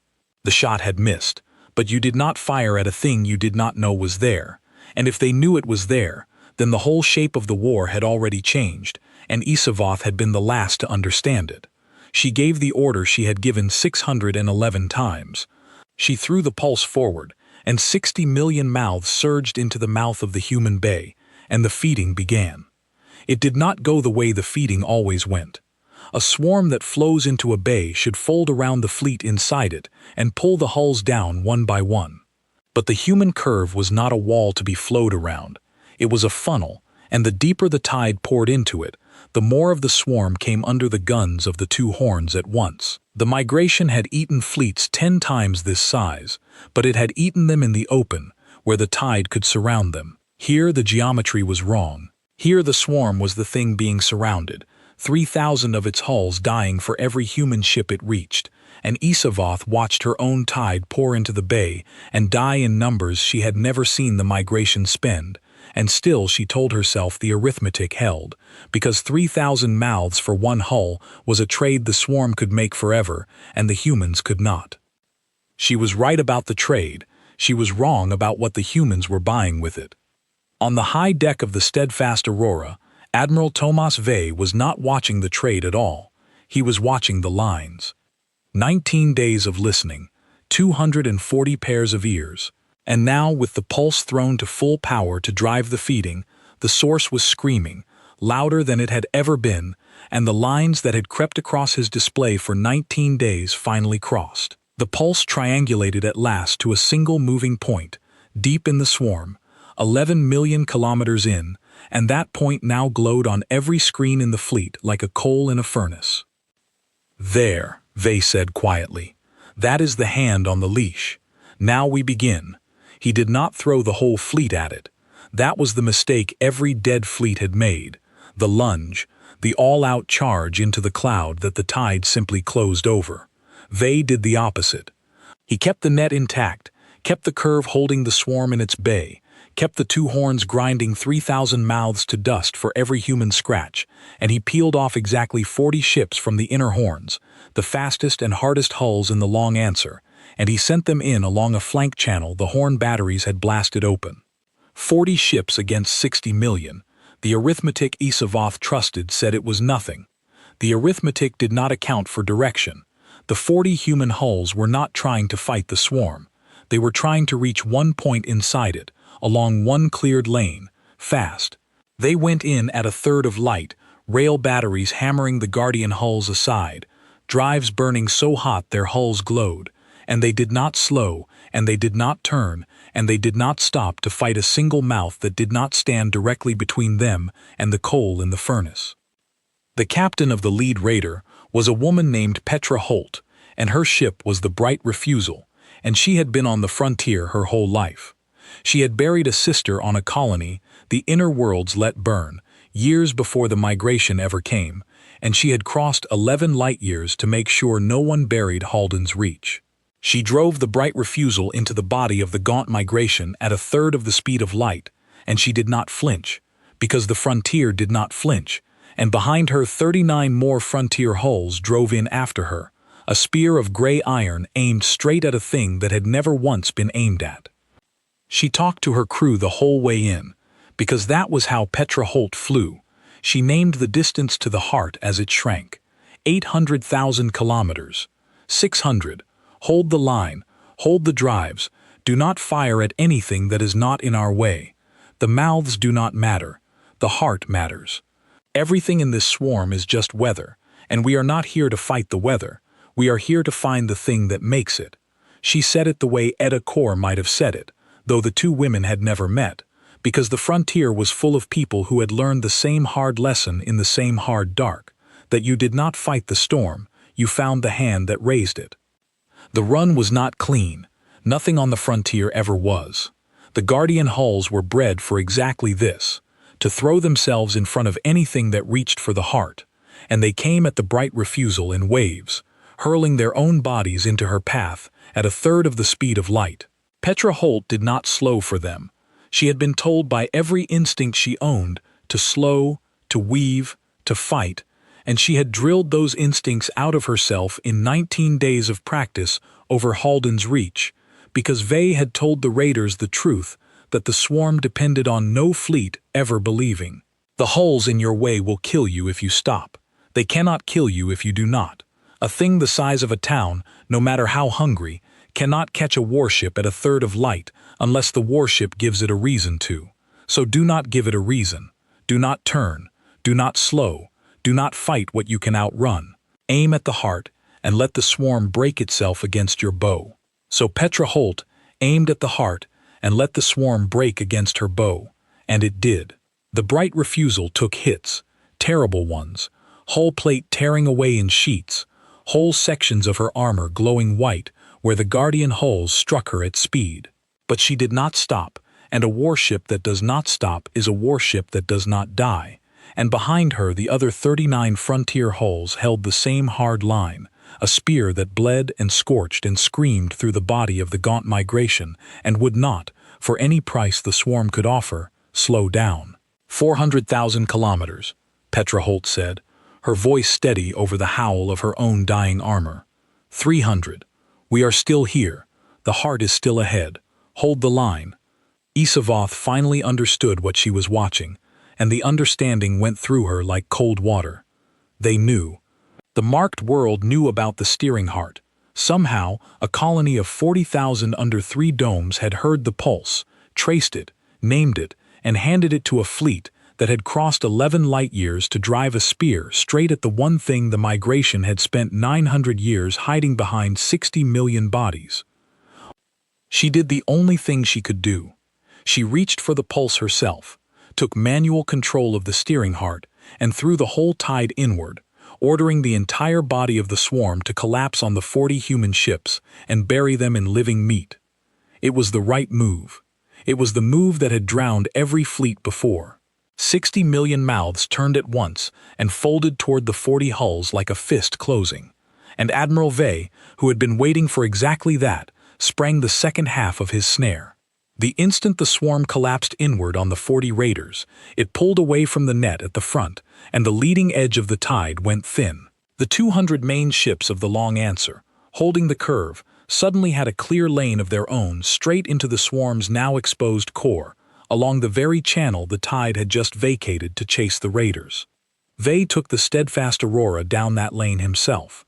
The shot had missed, but you did not fire at a thing you did not know was there, and if they knew it was there, then the whole shape of the war had already changed, and Isavoth had been the last to understand it. She gave the order she had given 611 times. She threw the pulse forward, and 60 million mouths surged into the mouth of the human bay, and the feeding began. It did not go the way the feeding always went. A swarm that flows into a bay should fold around the fleet inside it and pull the hulls down one by one. But the human curve was not a wall to be flowed around. It was a funnel, and the deeper the tide poured into it, the more of the swarm came under the guns of the two horns at once. The migration had eaten fleets 10 times this size, but it had eaten them in the open, where the tide could surround them. Here the geometry was wrong. Here the swarm was the thing being surrounded, 3,000 of its hulls dying for every human ship it reached, and Isavoth watched her own tide pour into the bay and die in numbers she had never seen the migration spend, and still she told herself the arithmetic held, because 3,000 mouths for one hull was a trade the swarm could make forever and the humans could not. She was right about the trade, she was wrong about what the humans were buying with it. On the high deck of the Steadfast Aurora, Admiral Thomas Vey was not watching the trade at all. He was watching the lines. 19 days of listening, 240 pairs of ears, and now with the pulse thrown to full power to drive the feeding, the source was screaming, louder than it had ever been, and the lines that had crept across his display for 19 days finally crossed. The pulse triangulated at last to a single moving point, deep in the swarm, 11 million kilometers in, and that point now glowed on every screen in the fleet like a coal in a furnace. "There," Vey said quietly. "That is the hand on the leash. Now we begin." He did not throw the whole fleet at it. That was the mistake every dead fleet had made. The lunge, the all-out charge into the cloud that the tide simply closed over. Vey did the opposite. He kept the net intact, kept the curve holding the swarm in its bay, kept the two horns grinding 3,000 mouths to dust for every human scratch, and he peeled off exactly 40 ships from the inner horns, the fastest and hardest hulls in the long answer, and he sent them in along a flank channel the horn batteries had blasted open. 40 ships against 60 million. The arithmetic Isavoth trusted said it was nothing. The arithmetic did not account for direction. The 40 human hulls were not trying to fight the swarm. They were trying to reach one point inside it, along one cleared lane, fast. They went in at a third of light, rail batteries hammering the guardian hulls aside, drives burning so hot their hulls glowed, and they did not slow, and they did not turn, and they did not stop to fight a single mouth that did not stand directly between them and the coal in the furnace. The captain of the lead raider was a woman named Petra Holt, and her ship was the Bright Refusal, and she had been on the frontier her whole life. She had buried a sister on a colony the inner worlds let burn, years before the migration ever came, and she had crossed 11 light-years to make sure no one buried Halden's Reach. She drove the bright refusal into the body of the gaunt migration at a third of the speed of light, and she did not flinch, because the frontier did not flinch, and behind her 39 more frontier hulls drove in after her, a spear of gray iron aimed straight at a thing that had never once been aimed at. She talked to her crew the whole way in, because that was how Petra Holt flew. She named the distance to the heart as it shrank. 800,000 kilometers. 600. Hold the line. Hold the drives. Do not fire at anything that is not in our way. The mouths do not matter. The heart matters. Everything in this swarm is just weather, and we are not here to fight the weather. We are here to find the thing that makes it. She said it the way Etta Kor might have said it, though the two women had never met, because the frontier was full of people who had learned the same hard lesson in the same hard dark, that you did not fight the storm, you found the hand that raised it. The run was not clean. Nothing on the frontier ever was. The Guardian hulls were bred for exactly this, to throw themselves in front of anything that reached for the heart, and they came at the bright refusal in waves, hurling their own bodies into her path at a third of the speed of light. Petra Holt did not slow for them. She had been told by every instinct she owned to slow, to weave, to fight, and she had drilled those instincts out of herself in 19 days of practice over Halden's Reach, because Vey had told the raiders the truth that the swarm depended on no fleet ever believing. The hulls in your way will kill you if you stop. They cannot kill you if you do not. A thing the size of a town, no matter how hungry, cannot catch a warship at a third of light unless the warship gives it a reason to. So do not give it a reason. Do not turn. Do not slow. Do not fight what you can outrun. Aim at the heart and let the swarm break itself against your bow. So Petra Holt aimed at the heart and let the swarm break against her bow, and it did. The bright refusal took hits, terrible ones, hull plate tearing away in sheets, whole sections of her armor glowing white where the Guardian hulls struck her at speed. But she did not stop, and a warship that does not stop is a warship that does not die, and behind her the other 39 frontier hulls held the same hard line, a spear that bled and scorched and screamed through the body of the gaunt migration and would not, for any price the swarm could offer, slow down. 400,000 kilometers, Petra Holt said, her voice steady over the howl of her own dying armor. 300. We are still here. The heart is still ahead. Hold the line. Isavoth finally understood what she was watching, and the understanding went through her like cold water. They knew. The marked world knew about the steering heart. Somehow, a colony of 40,000 under 3 domes had heard the pulse, traced it, named it, and handed it to a fleet that had crossed 11 light-years to drive a spear straight at the one thing the migration had spent 900 years hiding behind 60 million bodies. She did the only thing she could do. She reached for the pulse herself, took manual control of the steering heart, and threw the whole tide inward, ordering the entire body of the swarm to collapse on the 40 human ships and bury them in living meat. It was the right move. It was the move that had drowned every fleet before. 60 million mouths turned at once and folded toward the 40 hulls like a fist closing. And Admiral Vey, who had been waiting for exactly that, sprang the second half of his snare. The instant the swarm collapsed inward on the 40 raiders, it pulled away from the net at the front, and the leading edge of the tide went thin. The 200 main ships of the Long Answer, holding the curve, suddenly had a clear lane of their own straight into the swarm's now exposed core, along the very channel the tide had just vacated to chase the raiders. Vey took the steadfast Aurora down that lane himself.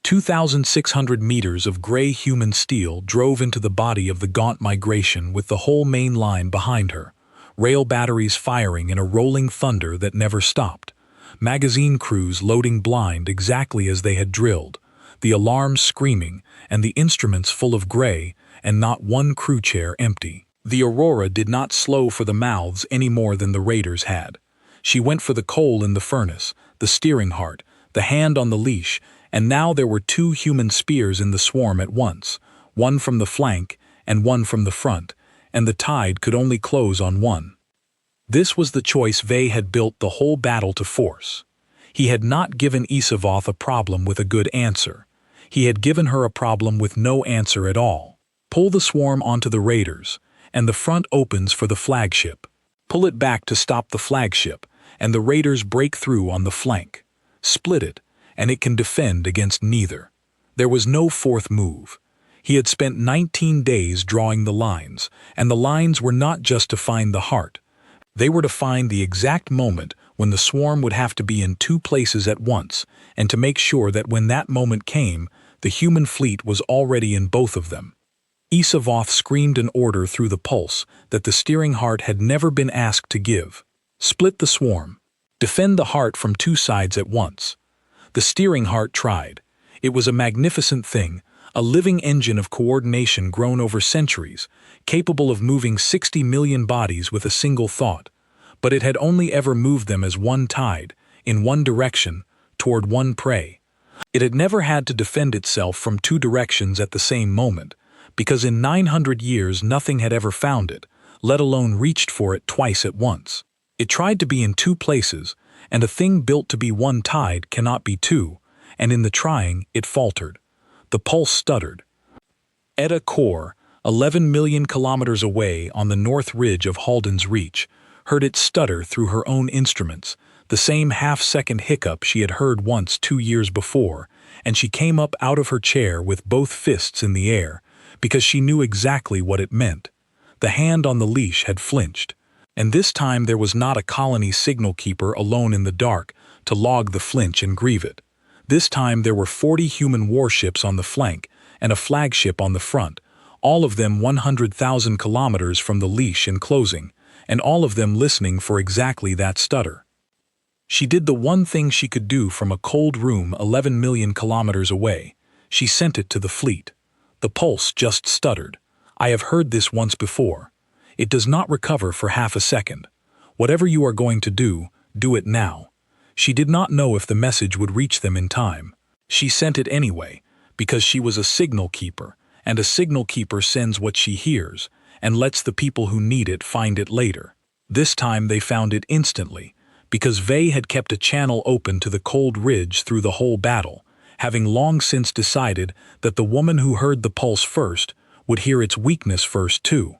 2,600 meters of gray human steel drove into the body of the gaunt migration with the whole main line behind her, rail batteries firing in a rolling thunder that never stopped, magazine crews loading blind exactly as they had drilled, the alarms screaming, and the instruments full of gray, and not one crew chair empty. The Aurora did not slow for the mouths any more than the raiders had. She went for the coal in the furnace, the steering heart, the hand on the leash, and now there were 2 human spears in the swarm at once, one from the flank and one from the front, and the tide could only close on one. This was the choice Vey had built the whole battle to force. He had not given Isavoth a problem with a good answer. He had given her a problem with no answer at all. Pull the swarm onto the raiders, and the front opens for the flagship. Pull it back to stop the flagship, and the raiders break through on the flank. Split it, and it can defend against neither. There was no fourth move. He had spent 19 days drawing the lines, and the lines were not just to find the heart. They were to find the exact moment when the swarm would have to be in two places at once, and to make sure that when that moment came, the human fleet was already in both of them. Isavoth screamed an order through the pulse that the steering heart had never been asked to give. Split the swarm. Defend the heart from two sides at once. The steering heart tried. It was a magnificent thing, a living engine of coordination grown over centuries, capable of moving 60 million bodies with a single thought. But it had only ever moved them as one tide, in one direction, toward one prey. It had never had to defend itself from two directions at the same moment, because in 900 years nothing had ever found it, let alone reached for it twice at once. It tried to be in two places, and a thing built to be one tide cannot be two, and in the trying it faltered. The pulse stuttered. Etta Core, 11 million kilometers away on the north ridge of Halden's Reach, heard it stutter through her own instruments, the same half-second hiccup she had heard once 2 years before, and she came up out of her chair with both fists in the air, because she knew exactly what it meant. The hand on the leash had flinched, and this time there was not a colony signal keeper alone in the dark to log the flinch and grieve it. This time there were 40 human warships on the flank and a flagship on the front, all of them 100,000 kilometers from the leash and closing, and all of them listening for exactly that stutter. She did the one thing she could do from a cold room 11 million kilometers away. She sent it to the fleet. The pulse just stuttered. I have heard this once before. It does not recover for half a second. Whatever you are going to do it now. She did not know if the message would reach them in time. She sent it anyway, because she was a signal keeper, and a signal keeper sends what she hears, and lets the people who need it find it later. This time they found it instantly, because Vey had kept a channel open to the cold ridge through the whole battle, having long since decided that the woman who heard the pulse first would hear its weakness first too.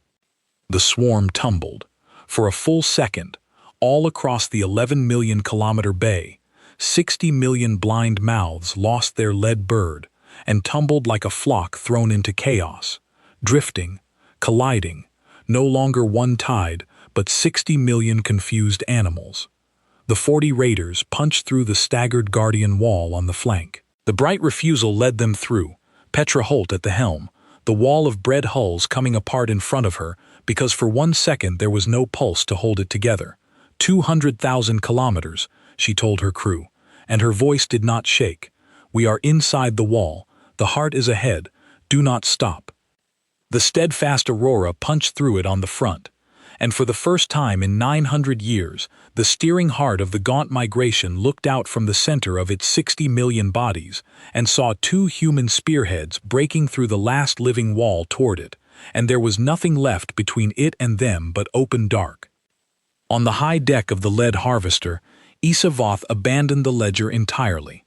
The swarm tumbled. For a full second, all across the 11 million kilometer bay, 60 million blind mouths lost their lead bird and tumbled like a flock thrown into chaos, drifting, colliding, no longer one tide, but 60 million confused animals. The 40 raiders punched through the staggered guardian wall on the flank. The bright refusal led them through, Petra Holt at the helm, the wall of bread hulls coming apart in front of her because for 1 second there was no pulse to hold it together. 200,000 kilometers, she told her crew, and her voice did not shake. We are inside the wall. The heart is ahead. Do not stop. The steadfast Aurora punched through it on the front, and for the first time in 900 years, the steering heart of the gaunt migration looked out from the center of its 60 million bodies and saw 2 human spearheads breaking through the last living wall toward it, and there was nothing left between it and them but open dark. On the high deck of the lead harvester, Isavoth abandoned the ledger entirely.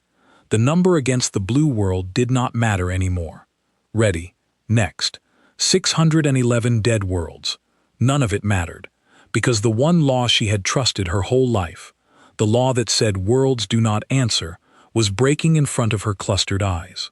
The number against the blue world did not matter anymore. Ready. Next. 611 dead worlds. None of it mattered, because the one law she had trusted her whole life, the law that said worlds do not answer, was breaking in front of her clustered eyes.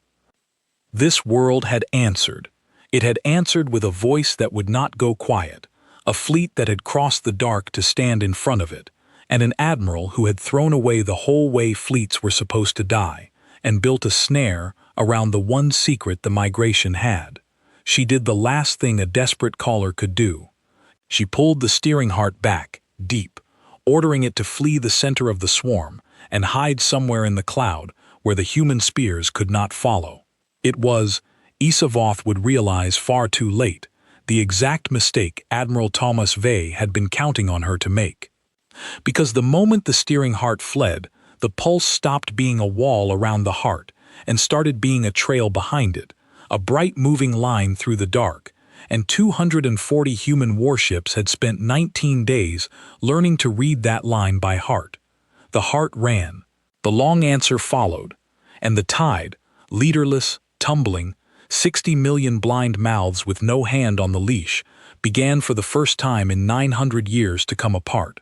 This world had answered. It had answered with a voice that would not go quiet, a fleet that had crossed the dark to stand in front of it, and an admiral who had thrown away the whole way fleets were supposed to die, and built a snare around the one secret the migration had. She did the last thing a desperate caller could do. She pulled the steering heart back, deep, ordering it to flee the center of the swarm and hide somewhere in the cloud where the human spears could not follow. It was, Isavoth would realize far too late, the exact mistake Admiral Thomas Vey had been counting on her to make. Because the moment the steering heart fled, the pulse stopped being a wall around the heart and started being a trail behind it, a bright moving line through the dark, and 240 human warships had spent 19 days learning to read that line by heart. The heart ran. The long answer followed, and the tide, leaderless, tumbling, 60 million blind mouths with no hand on the leash, began for the first time in 900 years to come apart.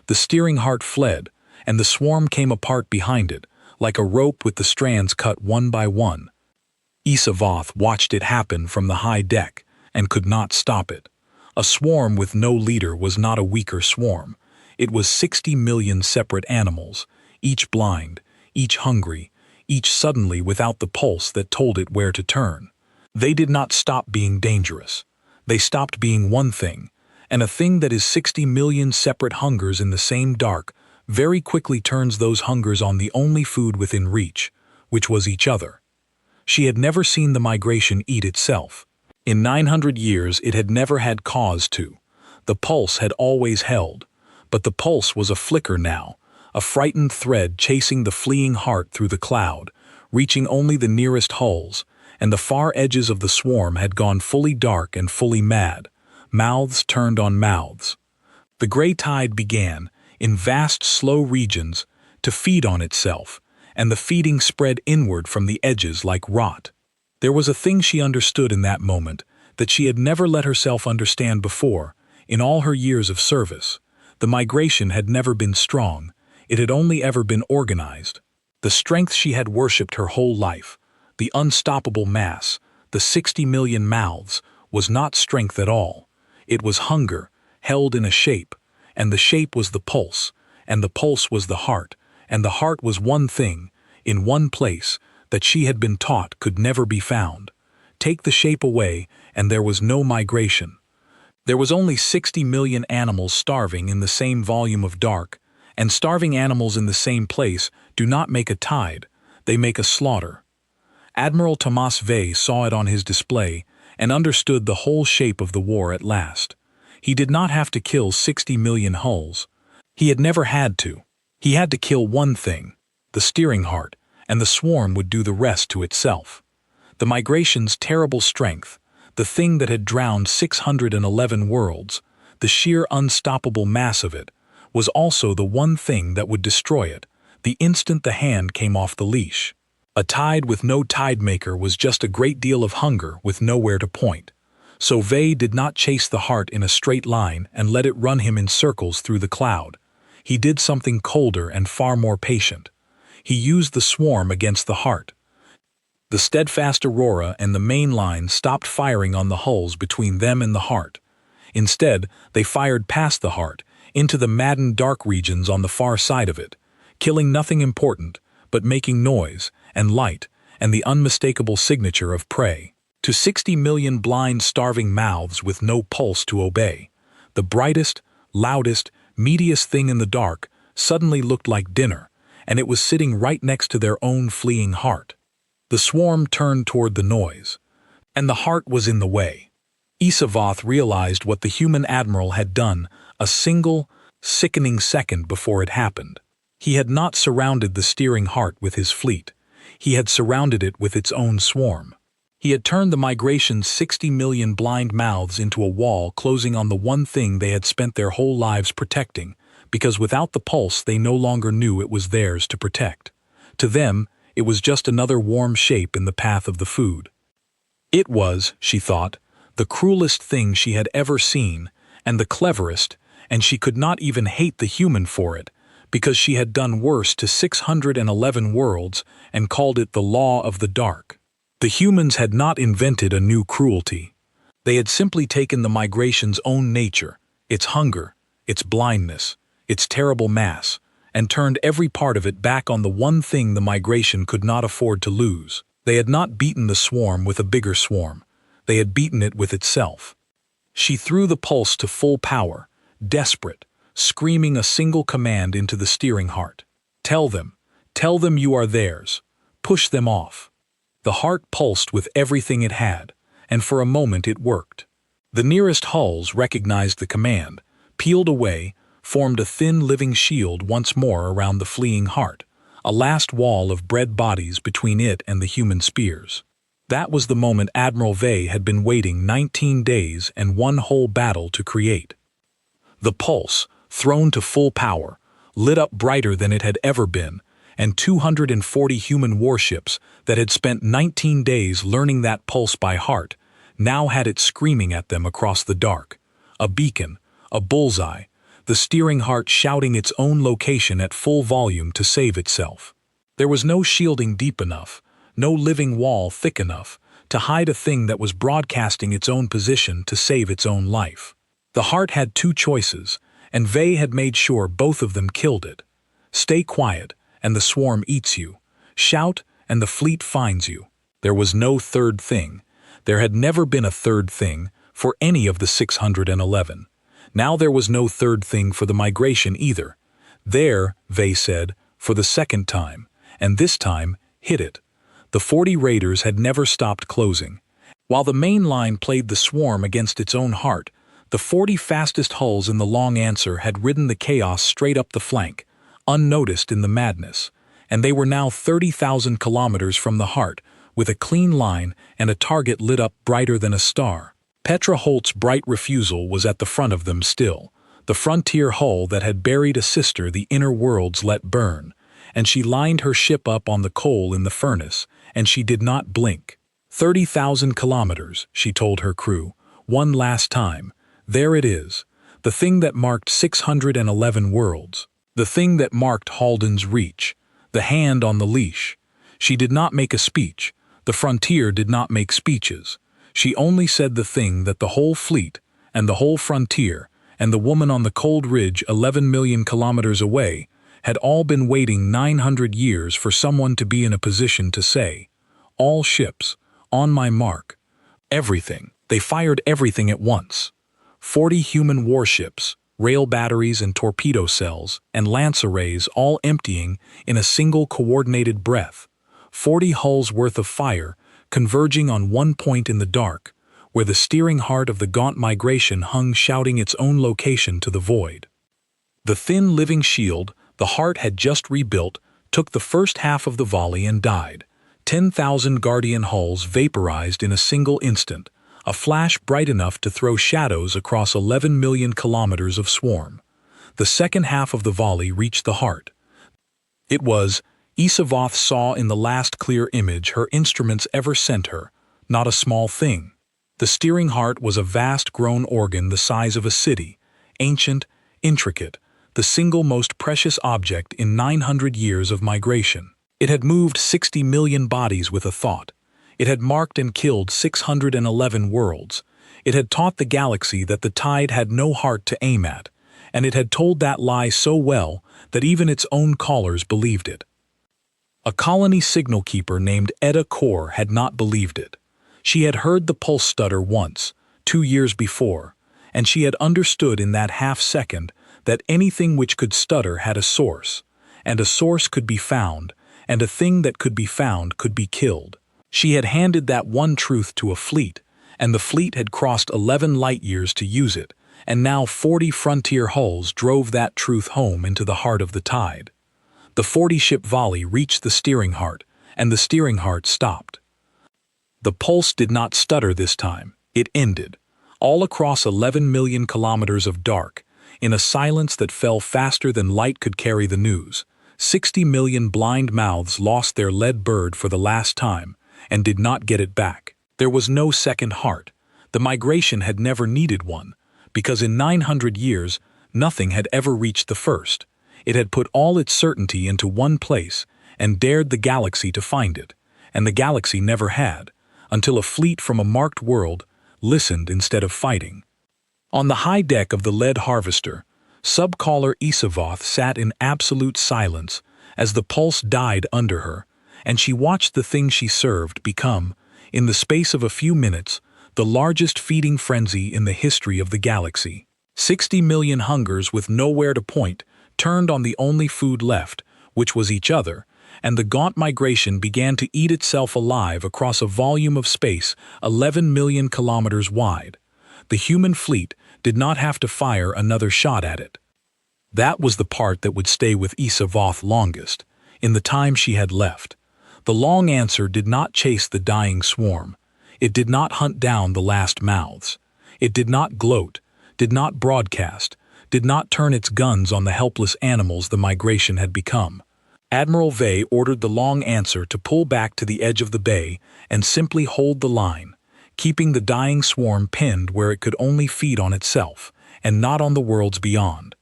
The steering heart fled, and the swarm came apart behind it, like a rope with the strands cut one by one. Isavoth watched it happen from the high deck, and could not stop it. A swarm with no leader was not a weaker swarm. It was 60 million separate animals, each blind, each hungry, each suddenly without the pulse that told it where to turn. They did not stop being dangerous. They stopped being one thing, and a thing that is 60 million separate hungers in the same dark very quickly turns those hungers on the only food within reach, which was each other. She had never seen the migration eat itself. In 900 years it had never had cause to. The pulse had always held, but the pulse was a flicker now, a frightened thread chasing the fleeing heart through the cloud, reaching only the nearest hulls, and the far edges of the swarm had gone fully dark and fully mad. Mouths turned on mouths. The gray tide began, in vast slow regions, to feed on itself, and the feeding spread inward from the edges like rot. There was a thing she understood in that moment that she had never let herself understand before, in all her years of service. The migration had never been strong, it had only ever been organized. The strength she had worshipped her whole life, the unstoppable mass, the 60 million mouths, was not strength at all. It was hunger, held in a shape, and the shape was the pulse, and the pulse was the heart, and the heart was one thing, in one place, that she had been taught could never be found. Take the shape away, and there was no migration. There was only 60 million animals starving in the same volume of dark, and starving animals in the same place do not make a tide, they make a slaughter. Admiral Thomas Vey saw it on his display and understood the whole shape of the war at last. He did not have to kill 60 million hulls. He had never had to. He had to kill one thing, the steering heart, and the swarm would do the rest to itself. The migration's terrible strength, the thing that had drowned 611 worlds, the sheer unstoppable mass of it, was also the one thing that would destroy it, the instant the hand came off the leash. A tide with no tide maker was just a great deal of hunger with nowhere to point. So Vey did not chase the heart in a straight line and let it run him in circles through the cloud. He did something colder and far more patient. He used the swarm against the heart. The steadfast Aurora and the main line stopped firing on the hulls between them and the heart. Instead, they fired past the heart, into the maddened dark regions on the far side of it, killing nothing important, but making noise and light and the unmistakable signature of prey. To 60 million blind, starving mouths with no pulse to obey, the brightest, loudest, meatiest thing in the dark suddenly looked like dinner, and it was sitting right next to their own fleeing heart. The swarm turned toward the noise, and the heart was in the way. Isavoth realized what the human admiral had done a single, sickening second before it happened. He had not surrounded the steering heart with his fleet. He had surrounded it with its own swarm. He had turned the migration's 60 million blind mouths into a wall closing on the one thing they had spent their whole lives protecting, because without the pulse they no longer knew it was theirs to protect. To them, it was just another warm shape in the path of the food. It was, she thought, the cruelest thing she had ever seen, and the cleverest, and she could not even hate the human for it, because she had done worse to 611 worlds and called it the law of the dark. The humans had not invented a new cruelty. They had simply taken the migration's own nature, its hunger, its blindness, its terrible mass, and turned every part of it back on the one thing the migration could not afford to lose. They had not beaten the swarm with a bigger swarm. They had beaten it with itself. She threw the pulse to full power, desperate, screaming a single command into the steering heart. Tell them you are theirs. Push them off. The heart pulsed with everything it had, and for a moment it worked. The nearest hulls recognized the command, peeled away, formed a thin living shield once more around the fleeing heart, a last wall of bread bodies between it and the human spears. That was the moment Admiral Vey had been waiting 19 days and one whole battle to create. The pulse, thrown to full power, lit up brighter than it had ever been, and 240 human warships that had spent 19 days learning that pulse by heart now had it screaming at them across the dark. A beacon, a bullseye, the steering heart shouting its own location at full volume to save itself. There was no shielding deep enough, no living wall thick enough to hide a thing that was broadcasting its own position to save its own life. The heart had two choices, and Vey had made sure both of them killed it. Stay quiet, and the swarm eats you. Shout, and the fleet finds you. There was no third thing. There had never been a third thing for any of the 611. Now there was no third thing for the migration either. There, Vey said, for the second time, and this time, hit it. The 40 raiders had never stopped closing. While the main line played the swarm against its own heart, the 40 fastest hulls in the long answer had ridden the chaos straight up the flank, unnoticed in the madness, and they were now 30,000 kilometers from the heart, with a clean line and a target lit up brighter than a star. Petra Holt's bright refusal was at the front of them still, the frontier hull that had buried a sister the inner worlds let burn, and she lined her ship up on the coal in the furnace, and she did not blink. 30,000 kilometers, she told her crew, one last time. There it is, the thing that marked 611 worlds, the thing that marked Halden's reach, the hand on the leash. She did not make a speech. The frontier did not make speeches. She only said the thing that the whole fleet, and the whole frontier, and the woman on the cold ridge 11 million kilometers away, had all been waiting 900 years for someone to be in a position to say. All ships, on my mark. Everything. They fired everything at once. 40 human warships, rail batteries and torpedo cells, and lance arrays all emptying in a single coordinated breath. 40 hulls worth of fire, converging on one point in the dark, where the steering heart of the gaunt migration hung shouting its own location to the void. The thin living shield the heart had just rebuilt took the first half of the volley and died. 10,000 Guardian hulls vaporized in a single instant, a flash bright enough to throw shadows across 11 million kilometers of swarm. The second half of the volley reached the heart. It was, Isavoth saw in the last clear image her instruments ever sent her, not a small thing. The steering heart was a vast grown organ the size of a city, ancient, intricate, the single most precious object in 900 years of migration. It had moved 60 million bodies with a thought. It had marked and killed 611 worlds. It had taught the galaxy that the tide had no heart to aim at, and it had told that lie so well that even its own callers believed it. A colony signal keeper named Etta Kor had not believed it. She had heard the pulse stutter once, 2 years before, and she had understood in that half-second that anything which could stutter had a source, and a source could be found, and a thing that could be found could be killed. She had handed that one truth to a fleet, and the fleet had crossed 11 light-years to use it, and now 40 frontier hulls drove that truth home into the heart of the tide. The 40-ship volley reached the steering heart, and the steering heart stopped. The pulse did not stutter this time. It ended, all across 11 million kilometers of dark, in a silence that fell faster than light could carry the news. 60 million blind mouths lost their lead bird for the last time, and did not get it back. There was no second heart. The migration had never needed one, because in 900 years, nothing had ever reached the first. It had put all its certainty into one place and dared the galaxy to find it, and the galaxy never had, until a fleet from a marked world listened instead of fighting. On the high deck of the lead harvester, Subcaller Isavoth sat in absolute silence as the pulse died under her, and she watched the thing she served become, in the space of a few minutes, the largest feeding frenzy in the history of the galaxy. 60 million hungers with nowhere to point turned on the only food left, which was each other, and the gaunt migration began to eat itself alive across a volume of space 11 million kilometers wide. The human fleet did not have to fire another shot at it. That was the part that would stay with Isavoth longest, in the time she had left. The long answer did not chase the dying swarm. It did not hunt down the last mouths. It did not gloat, did not broadcast, did not turn its guns on the helpless animals the migration had become. Admiral Vey ordered the long answer to pull back to the edge of the bay and simply hold the line, keeping the dying swarm pinned where it could only feed on itself, and not on the worlds beyond.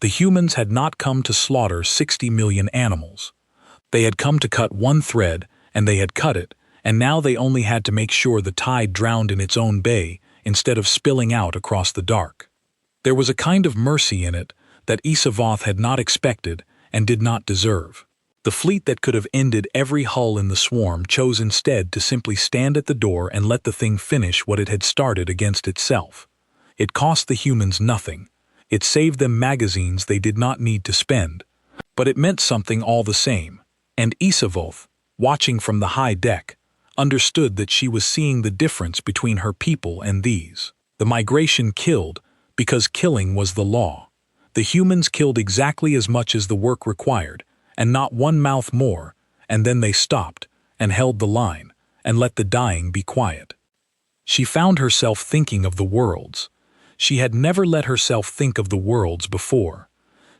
The humans had not come to slaughter 60 million animals. They had come to cut one thread, and they had cut it, and now they only had to make sure the tide drowned in its own bay instead of spilling out across the dark. There was a kind of mercy in it that Isavoth had not expected and did not deserve. The fleet that could have ended every hull in the swarm chose instead to simply stand at the door and let the thing finish what it had started against itself. It cost the humans nothing. It saved them magazines they did not need to spend. But it meant something all the same, and Isavoth, watching from the high deck, understood that she was seeing the difference between her people and these. The migration killed because killing was the law. The humans killed exactly as much as the work required, and not one mouth more, and then they stopped, and held the line, and let the dying be quiet. She found herself thinking of the worlds. She had never let herself think of the worlds before.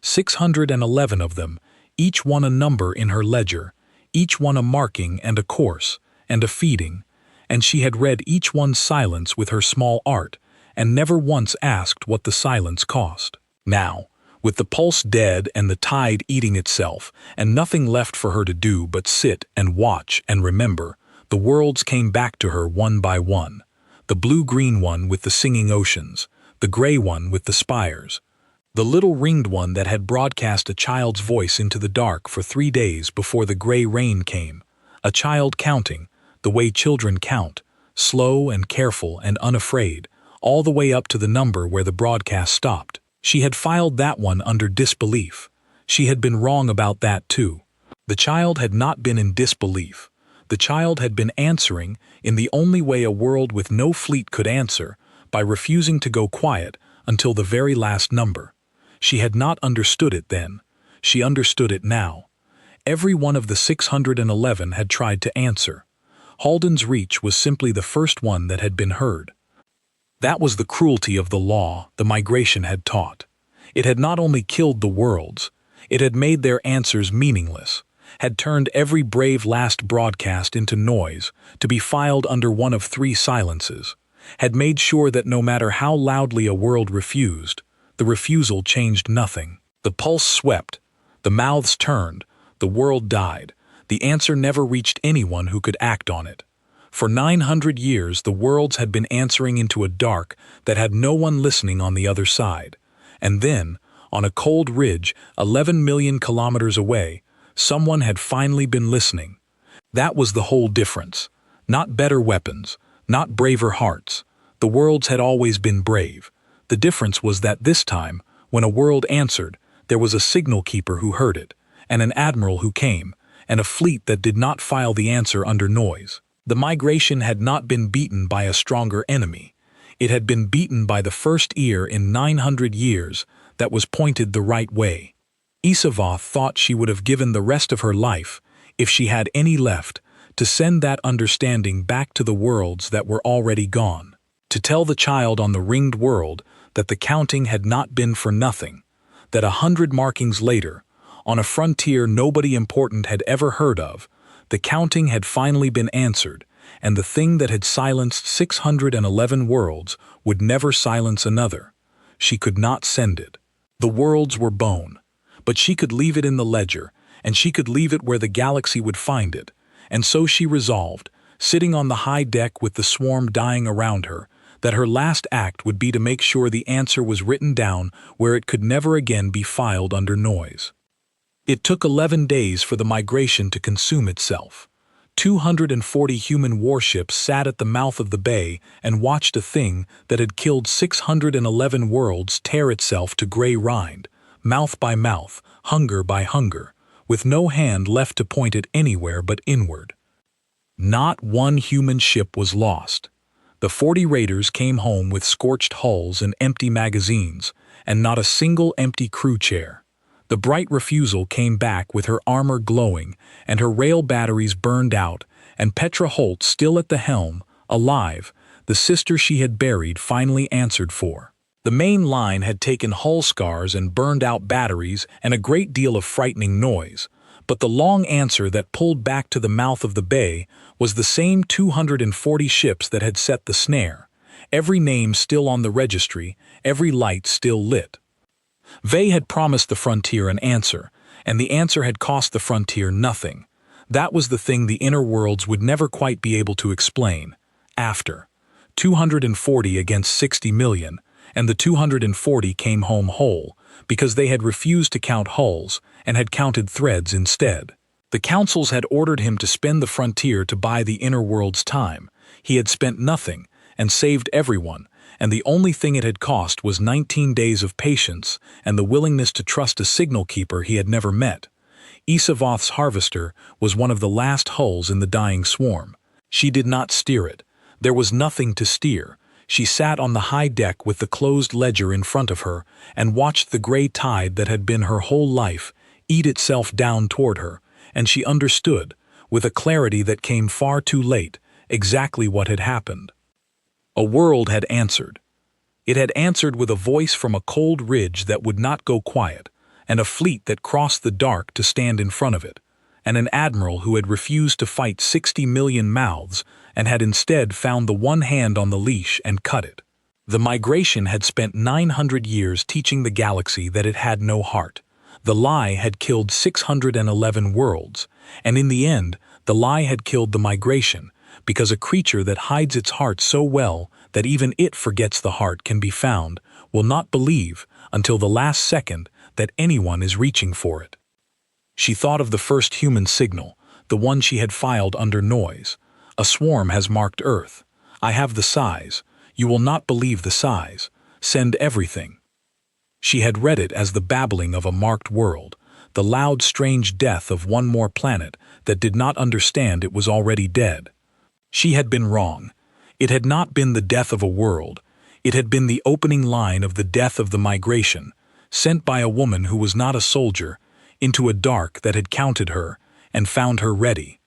611 of them, each one a number in her ledger, each one a marking and a course, and a feeding, and she had read each one's silence with her small art, and never once asked what the silence cost. Now, with the pulse dead and the tide eating itself, and nothing left for her to do but sit and watch and remember, the worlds came back to her one by one. The blue-green one with the singing oceans, the gray one with the spires, the little ringed one that had broadcast a child's voice into the dark for 3 days before the gray rain came, a child counting, the way children count, slow and careful and unafraid, all the way up to the number where the broadcast stopped. She had filed that one under disbelief. She had been wrong about that too. The child had not been in disbelief. The child had been answering in the only way a world with no fleet could answer, by refusing to go quiet until the very last number. She had not understood it then. She understood it now. Every one of the 611 had tried to answer. Halden's reach was simply the first one that had been heard. That was the cruelty of the law the migration had taught. It had not only killed the worlds, it had made their answers meaningless, had turned every brave last broadcast into noise to be filed under one of 3 silences, had made sure that no matter how loudly a world refused, the refusal changed nothing. The pulse swept, the mouths turned, the world died. The answer never reached anyone who could act on it. For 900 years the worlds had been answering into a dark that had no one listening on the other side. And then, on a cold ridge 11 million kilometers away, someone had finally been listening. That was the whole difference. Not better weapons, not braver hearts. The worlds had always been brave. The difference was that this time, when a world answered, there was a signal keeper who heard it, and an admiral who came, and a fleet that did not file the answer under noise. The migration had not been beaten by a stronger enemy. It had been beaten by the first ear in 900 years that was pointed the right way. Isavoth thought she would have given the rest of her life, if she had any left, to send that understanding back to the worlds that were already gone. To tell the child on the ringed world that the counting had not been for nothing, that 100 markings later, on a frontier nobody important had ever heard of, the counting had finally been answered, and the thing that had silenced 611 worlds would never silence another. She could not send it. The worlds were bone, but she could leave it in the ledger, and she could leave it where the galaxy would find it, and so she resolved, sitting on the high deck with the swarm dying around her, that her last act would be to make sure the answer was written down where it could never again be filed under noise. It took 11 days for the migration to consume itself. 240 human warships sat at the mouth of the bay and watched a thing that had killed 611 worlds tear itself to gray rind, mouth by mouth, hunger by hunger, with no hand left to point it anywhere but inward. Not one human ship was lost. The 40 raiders came home with scorched hulls and empty magazines, and not a single empty crew chair. The bright refusal came back with her armor glowing and her rail batteries burned out, and Petra Holt still at the helm, alive, the sister she had buried finally answered for. The main line had taken hull scars and burned out batteries and a great deal of frightening noise, but the long answer that pulled back to the mouth of the bay was the same 240 ships that had set the snare, every name still on the registry, every light still lit. Vey had promised the Frontier an answer, and the answer had cost the Frontier nothing. That was the thing the inner worlds would never quite be able to explain. After 240 against 60 million, and the 240 came home whole, because they had refused to count hulls and had counted threads instead. The councils had ordered him to spend the Frontier to buy the inner world's time. He had spent nothing and saved everyone, and the only thing it had cost was 19 days of patience and the willingness to trust a signal keeper he had never met. Isavoth's harvester was one of the last hulls in the dying swarm. She did not steer it. There was nothing to steer. She sat on the high deck with the closed ledger in front of her and watched the gray tide that had been her whole life eat itself down toward her, and she understood, with a clarity that came far too late, exactly what had happened. A world had answered. It had answered with a voice from a cold ridge that would not go quiet, and a fleet that crossed the dark to stand in front of it, and an admiral who had refused to fight 60 million mouths and had instead found the one hand on the leash and cut it. The migration had spent 900 years teaching the galaxy that it had no heart. The lie had killed 611 worlds, and in the end, the lie had killed the migration, because a creature that hides its heart so well that even it forgets the heart can be found will not believe until the last second that anyone is reaching for it. She thought of the first human signal, the one she had filed under noise. A swarm has marked Earth. I have the size. You will not believe the size. Send everything. She had read it as the babbling of a marked world, the loud, strange death of one more planet that did not understand it was already dead. She had been wrong. It had not been the death of a world. It had been the opening line of the death of the migration, sent by a woman who was not a soldier, into a dark that had counted her and found her ready.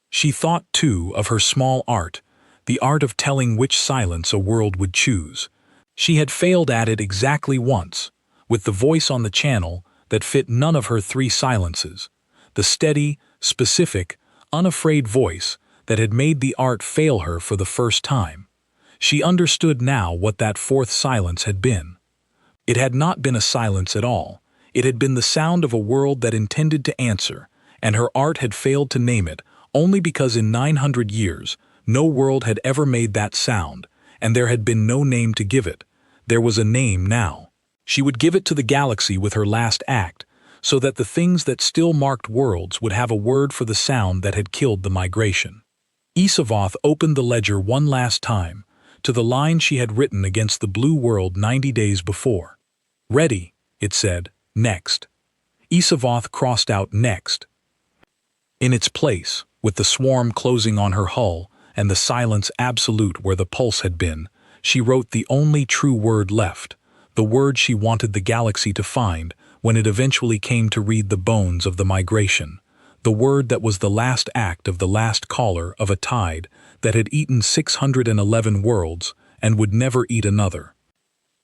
She thought, too, of her small art, the art of telling which silence a world would choose. She had failed at it exactly once, with the voice on the channel that fit none of her three silences, the steady, specific, unafraid voice that had made the art fail her for the first time. She understood now what that fourth silence had been. It had not been a silence at all. It had been the sound of a world that intended to answer, and her art had failed to name it only because in 900 years no world had ever made that sound, and there had been no name to give it. There was a name now. She would give it to the galaxy with her last act, so that the things that still marked worlds would have a word for the sound that had killed the migration. Isavoth opened the ledger one last time, to the line she had written against the blue world 90 days before. Ready, it said, next. Isavoth crossed out next. In its place, with the swarm closing on her hull and the silence absolute where the pulse had been, she wrote the only true word left, the word she wanted the galaxy to find when it eventually came to read the bones of the migration, the word that was the last act of the last caller of a tide that had eaten 611 worlds and would never eat another.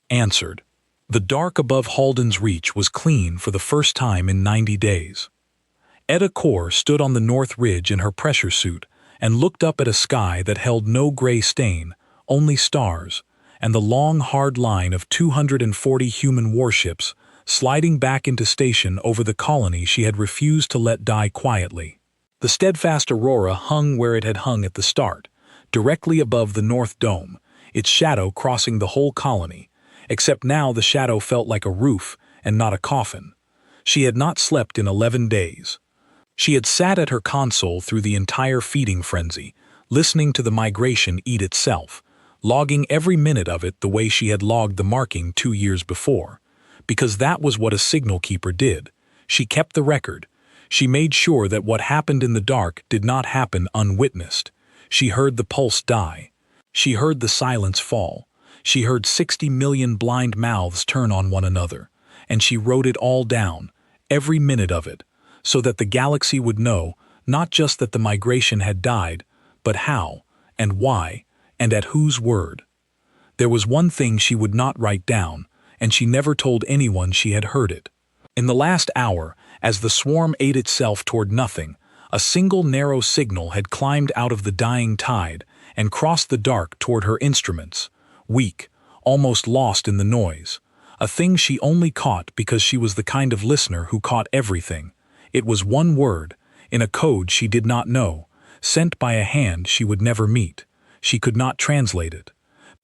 Answered. The dark above Halden's reach was clean for the first time in 90 days. Etta Kor stood on the north ridge in her pressure suit and looked up at a sky that held no gray stain, only stars, and the long, hard line of 240 human warships sliding back into station over the colony she had refused to let die quietly. The steadfast aurora hung where it had hung at the start, directly above the North Dome, its shadow crossing the whole colony, except now the shadow felt like a roof and not a coffin. She had not slept in 11 days. She had sat at her console through the entire feeding frenzy, listening to the migration eat itself, logging every minute of it the way she had logged the marking 2 years before. Because that was what a signal keeper did. She kept the record. She made sure that what happened in the dark did not happen unwitnessed. She heard the pulse die. She heard the silence fall. She heard 60 million blind mouths turn on one another. And she wrote it all down, every minute of it, so that the galaxy would know not just that the migration had died, but how, and why, and at whose word. There was one thing she would not write down, and she never told anyone she had heard it. In the last hour, as the swarm ate itself toward nothing, a single narrow signal had climbed out of the dying tide and crossed the dark toward her instruments, weak, almost lost in the noise, a thing she only caught because she was the kind of listener who caught everything. It was one word, in a code she did not know, sent by a hand she would never meet. She could not translate it.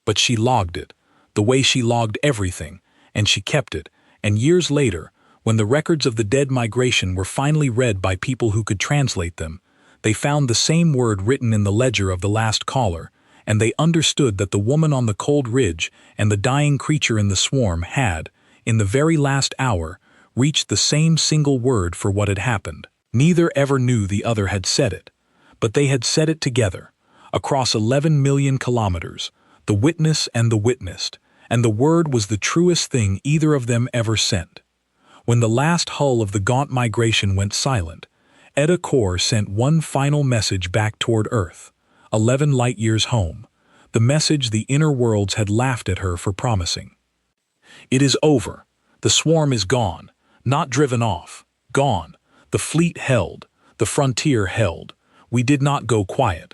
But she logged it, the way she logged everything, and she kept it, and years later, when the records of the dead migration were finally read by people who could translate them, they found the same word written in the ledger of the last caller, and they understood that the woman on the cold ridge and the dying creature in the swarm had, in the very last hour, reached the same single word for what had happened. Neither ever knew the other had said it, but they had said it together, across 11 million kilometers, the witness and the witnessed, and the word was the truest thing either of them ever sent. When the last hull of the gaunt migration went silent, Etta Kor sent one final message back toward Earth, 11 light-years home, the message the inner worlds had laughed at her for promising. It is over. The swarm is gone, not driven off, gone. The fleet held, the frontier held. We did not go quiet.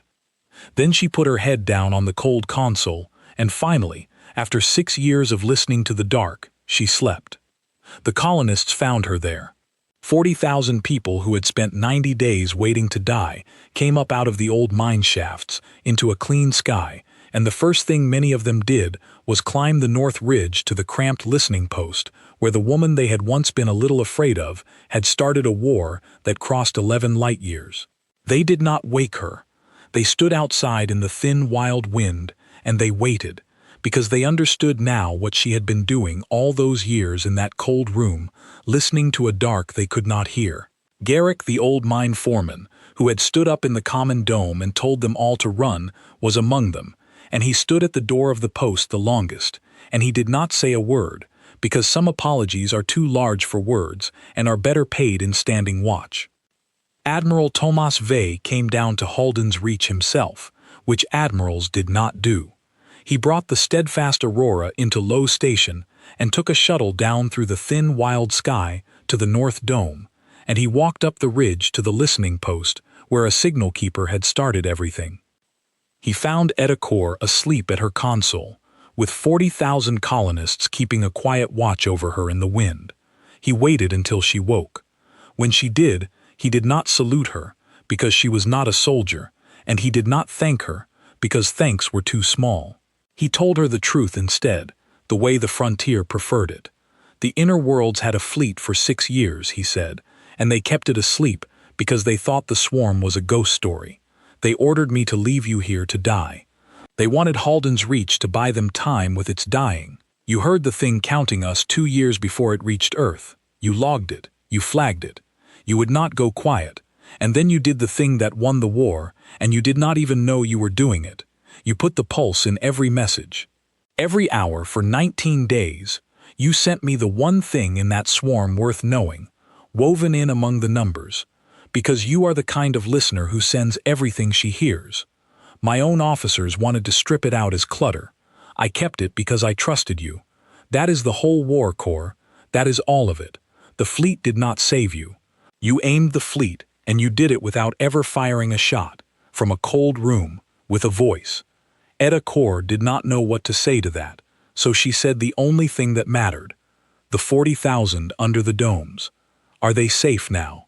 Then she put her head down on the cold console, and finally, after 6 years of listening to the dark, she slept. The colonists found her there. 40,000 people who had spent 90 days waiting to die came up out of the old mine shafts into a clean sky, and the first thing many of them did was climb the north ridge to the cramped listening post where the woman they had once been a little afraid of had started a war that crossed 11 light-years. They did not wake her. They stood outside in the thin wild wind, and they waited, because they understood now what she had been doing all those years in that cold room, listening to a dark they could not hear. Garrick, the old mine foreman, who had stood up in the common dome and told them all to run, was among them, and he stood at the door of the post the longest, and he did not say a word, because some apologies are too large for words and are better paid in standing watch. Admiral Thomas Vey came down to Halden's Reach himself, which admirals did not do. He brought the steadfast Aurora into low station and took a shuttle down through the thin wild sky to the North Dome, and he walked up the ridge to the listening post where a signal keeper had started everything. He found Etta Kor asleep at her console, with 40,000 colonists keeping a quiet watch over her in the wind. He waited until she woke. When she did, he did not salute her, because she was not a soldier, and he did not thank her, because thanks were too small. He told her the truth instead, the way the frontier preferred it. The inner worlds had a fleet for 6 years, he said, and they kept it asleep because they thought the swarm was a ghost story. They ordered me to leave you here to die. They wanted Halden's Reach to buy them time with its dying. You heard the thing counting us 2 years before it reached Earth. You logged it. You flagged it. You would not go quiet. And then you did the thing that won the war, and you did not even know you were doing it. You put the pulse in every message. Every hour for 19 days, you sent me the one thing in that swarm worth knowing, woven in among the numbers, because you are the kind of listener who sends everything she hears. My own officers wanted to strip it out as clutter. I kept it because I trusted you. That is the whole war, Corps. That is all of it. The fleet did not save you. You aimed the fleet, and you did it without ever firing a shot, from a cold room, with a voice. Etta Kor did not know what to say to that, so she said the only thing that mattered. The 40,000 under the domes. Are they safe now?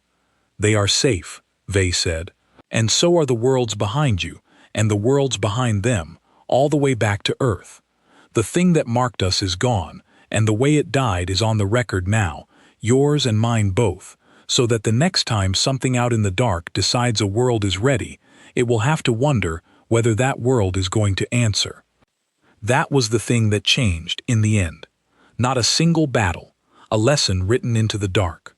They are safe, Vey said. And so are the worlds behind you, and the worlds behind them, all the way back to Earth. The thing that marked us is gone, and the way it died is on the record now, yours and mine both, so that the next time something out in the dark decides a world is ready, it will have to wonder whether that world is going to answer. That was the thing that changed in the end. Not a single battle, a lesson written into the dark.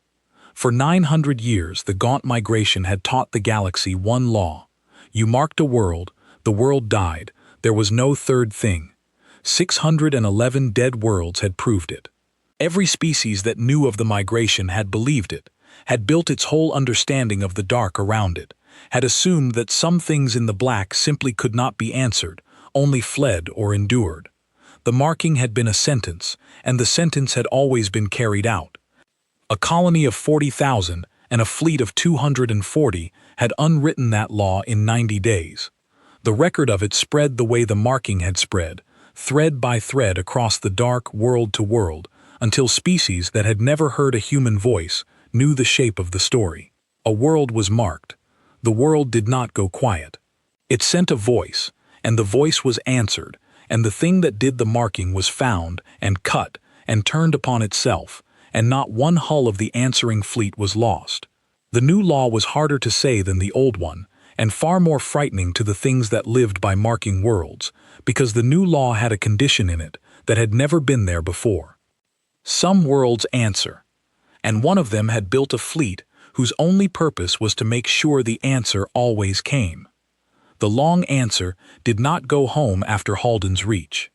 For 900 years, the gaunt migration had taught the galaxy one law. You marked a world, the world died, there was no third thing. 611 dead worlds had proved it. Every species that knew of the migration had believed it, had built its whole understanding of the dark around it, had assumed that some things in the black simply could not be answered, only fled or endured. The marking had been a sentence, and the sentence had always been carried out. A colony of 40,000 and a fleet of 240 had unwritten that law in 90 days. The record of it spread the way the marking had spread, thread by thread across the dark world to world, until species that had never heard a human voice knew the shape of the story. A world was marked. The world did not go quiet. It sent a voice, and the voice was answered, and the thing that did the marking was found and cut and turned upon itself, and not one hull of the answering fleet was lost. The new law was harder to say than the old one, and far more frightening to the things that lived by marking worlds, because the new law had a condition in it that had never been there before. Some worlds answer, and one of them had built a fleet whose only purpose was to make sure the answer always came. The long answer did not go home after Halden's Reach.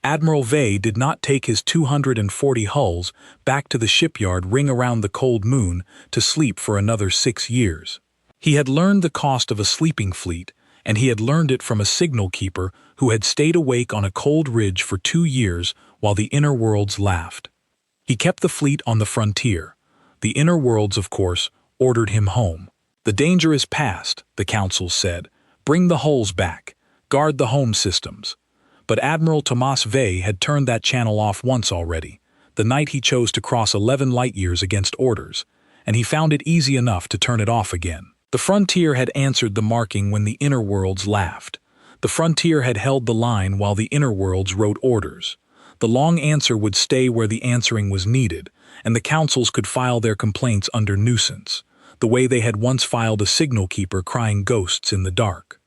Admiral Vey did not take his 240 hulls back to the shipyard ring around the cold moon to sleep for another 6 years. He had learned the cost of a sleeping fleet, and he had learned it from a signal keeper who had stayed awake on a cold ridge for 2 years while the inner worlds laughed. He kept the fleet on the frontier. The inner worlds, of course, ordered him home. "The danger is past," the councils said. "Bring the hulls back. Guard the home systems." But Admiral Tomas Vey had turned that channel off once already, the night he chose to cross 11 light-years against orders, and he found it easy enough to turn it off again. The frontier had answered the marking when the inner worlds laughed. The frontier had held the line while the inner worlds wrote orders. The long answer would stay where the answering was needed, and the councils could file their complaints under nuisance, the way they had once filed a signal keeper crying ghosts in the dark.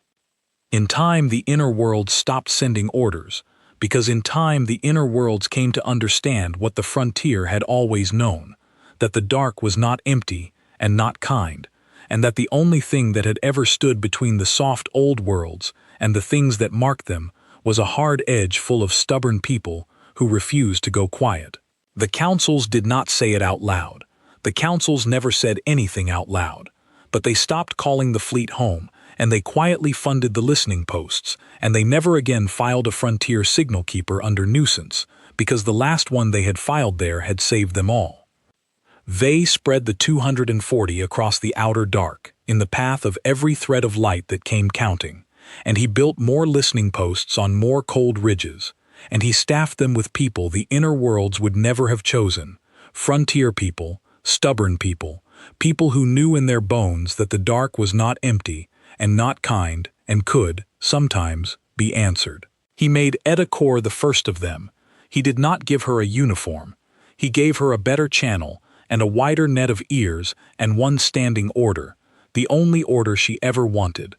In time, the inner worlds stopped sending orders, because in time the inner worlds came to understand what the frontier had always known, that the dark was not empty and not kind, and that the only thing that had ever stood between the soft old worlds and the things that marked them was a hard edge full of stubborn people who refused to go quiet. The councils did not say it out loud. The councils never said anything out loud, but they stopped calling the fleet home, and they quietly funded the listening posts, and they never again filed a frontier signal keeper under nuisance, because the last one they had filed there had saved them all. Vey spread the 240 across the outer dark, in the path of every thread of light that came counting, and he built more listening posts on more cold ridges, and he staffed them with people the inner worlds would never have chosen, frontier people, stubborn people, people who knew in their bones that the dark was not empty and not kind and could, sometimes, be answered. He made Etta Kor the first of them. He did not give her a uniform. He gave her a better channel and a wider net of ears and one standing order, the only order she ever wanted.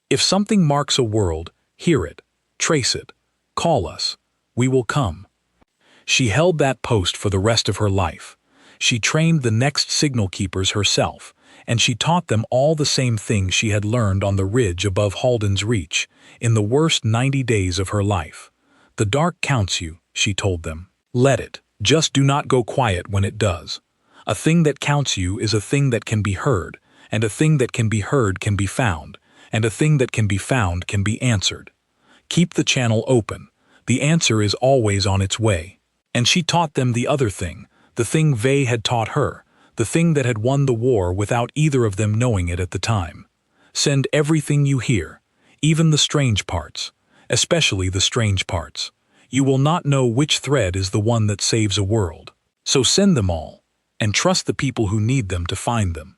If something marks a world, hear it, trace it, call us, we will come. She held that post for the rest of her life. She trained the next signal keepers herself, and she taught them all the same things she had learned on the ridge above Halden's Reach, in the worst 90 days of her life. The dark counts you, she told them. Let it. Just do not go quiet when it does. A thing that counts you is a thing that can be heard, and a thing that can be heard can be found, and a thing that can be found can be answered. Keep the channel open. The answer is always on its way. And she taught them the other thing, the thing Vey had taught her, the thing that had won the war without either of them knowing it at the time. Send everything you hear, even the strange parts, especially the strange parts. You will not know which thread is the one that saves a world. So send them all, and trust the people who need them to find them.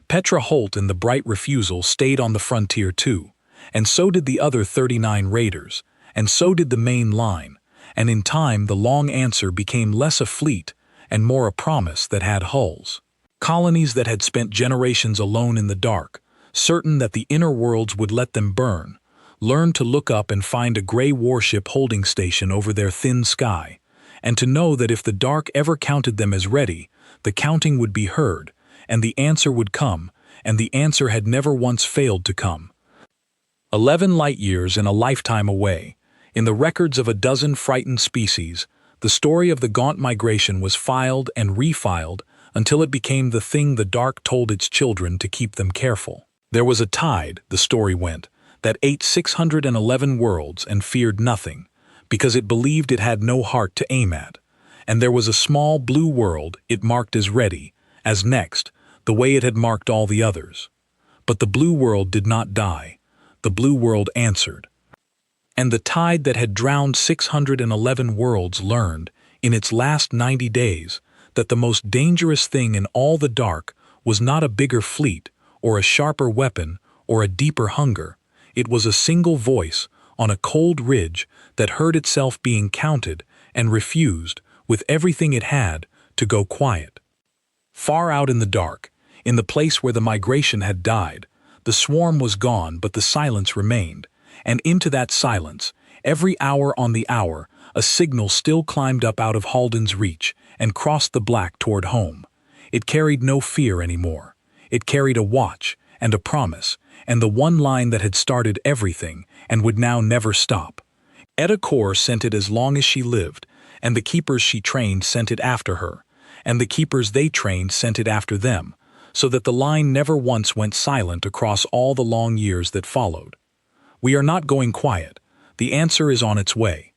Petra Holt and the Bright Refusal stayed on the frontier too, and so did the other 39 raiders, and so did the main line, and in time the long answer became less a fleet and more a promise that had hulls. Colonies that had spent generations alone in the dark, certain that the inner worlds would let them burn, learned to look up and find a gray warship holding station over their thin sky, and to know that if the dark ever counted them as ready, the counting would be heard, and the answer would come, and the answer had never once failed to come. 11 light-years and a lifetime away, in the records of a dozen frightened species, The story of the Gaunt migration was filed and refiled until it became the thing the dark told its children to keep them careful. There was a tide, the story went, that ate 611 worlds and feared nothing, because it believed it had no heart to aim at. And there was a small blue world it marked as ready, as next, the way it had marked all the others. But the blue world did not die. The blue world answered. And the tide that had drowned 611 worlds learned, in its last 90 days, that the most dangerous thing in all the dark was not a bigger fleet, or a sharper weapon, or a deeper hunger. It was a single voice, on a cold ridge, that heard itself being counted, and refused, with everything it had, to go quiet. Far out in the dark, in the place where the migration had died, the swarm was gone but the silence remained, and into that silence, every hour on the hour, a signal still climbed up out of Halden's reach and crossed the black toward home. It carried no fear anymore. It carried a watch and a promise, and the one line that had started everything and would now never stop. Etta Kor sent it as long as she lived, and the keepers she trained sent it after her, and the keepers they trained sent it after them, so that the line never once went silent across all the long years that followed. We are not going quiet. The answer is on its way.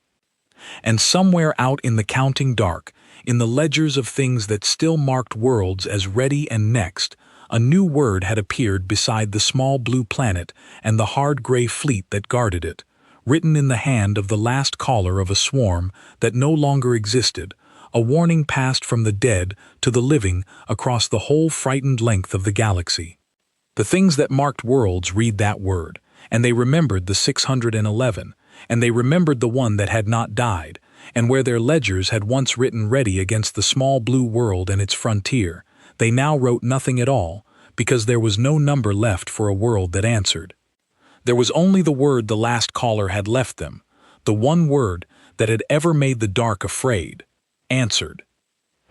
And somewhere out in the counting dark, in the ledgers of things that still marked worlds as ready and next, a new word had appeared beside the small blue planet and the hard gray fleet that guarded it, written in the hand of the last caller of a swarm that no longer existed, a warning passed from the dead to the living across the whole frightened length of the galaxy. The things that marked worlds read that word, and they remembered the 611, and they remembered the one that had not died, and where their ledgers had once written ready against the small blue world and its frontier, they now wrote nothing at all, because there was no number left for a world that answered. There was only the word the last caller had left them, the one word that had ever made the dark afraid, answered.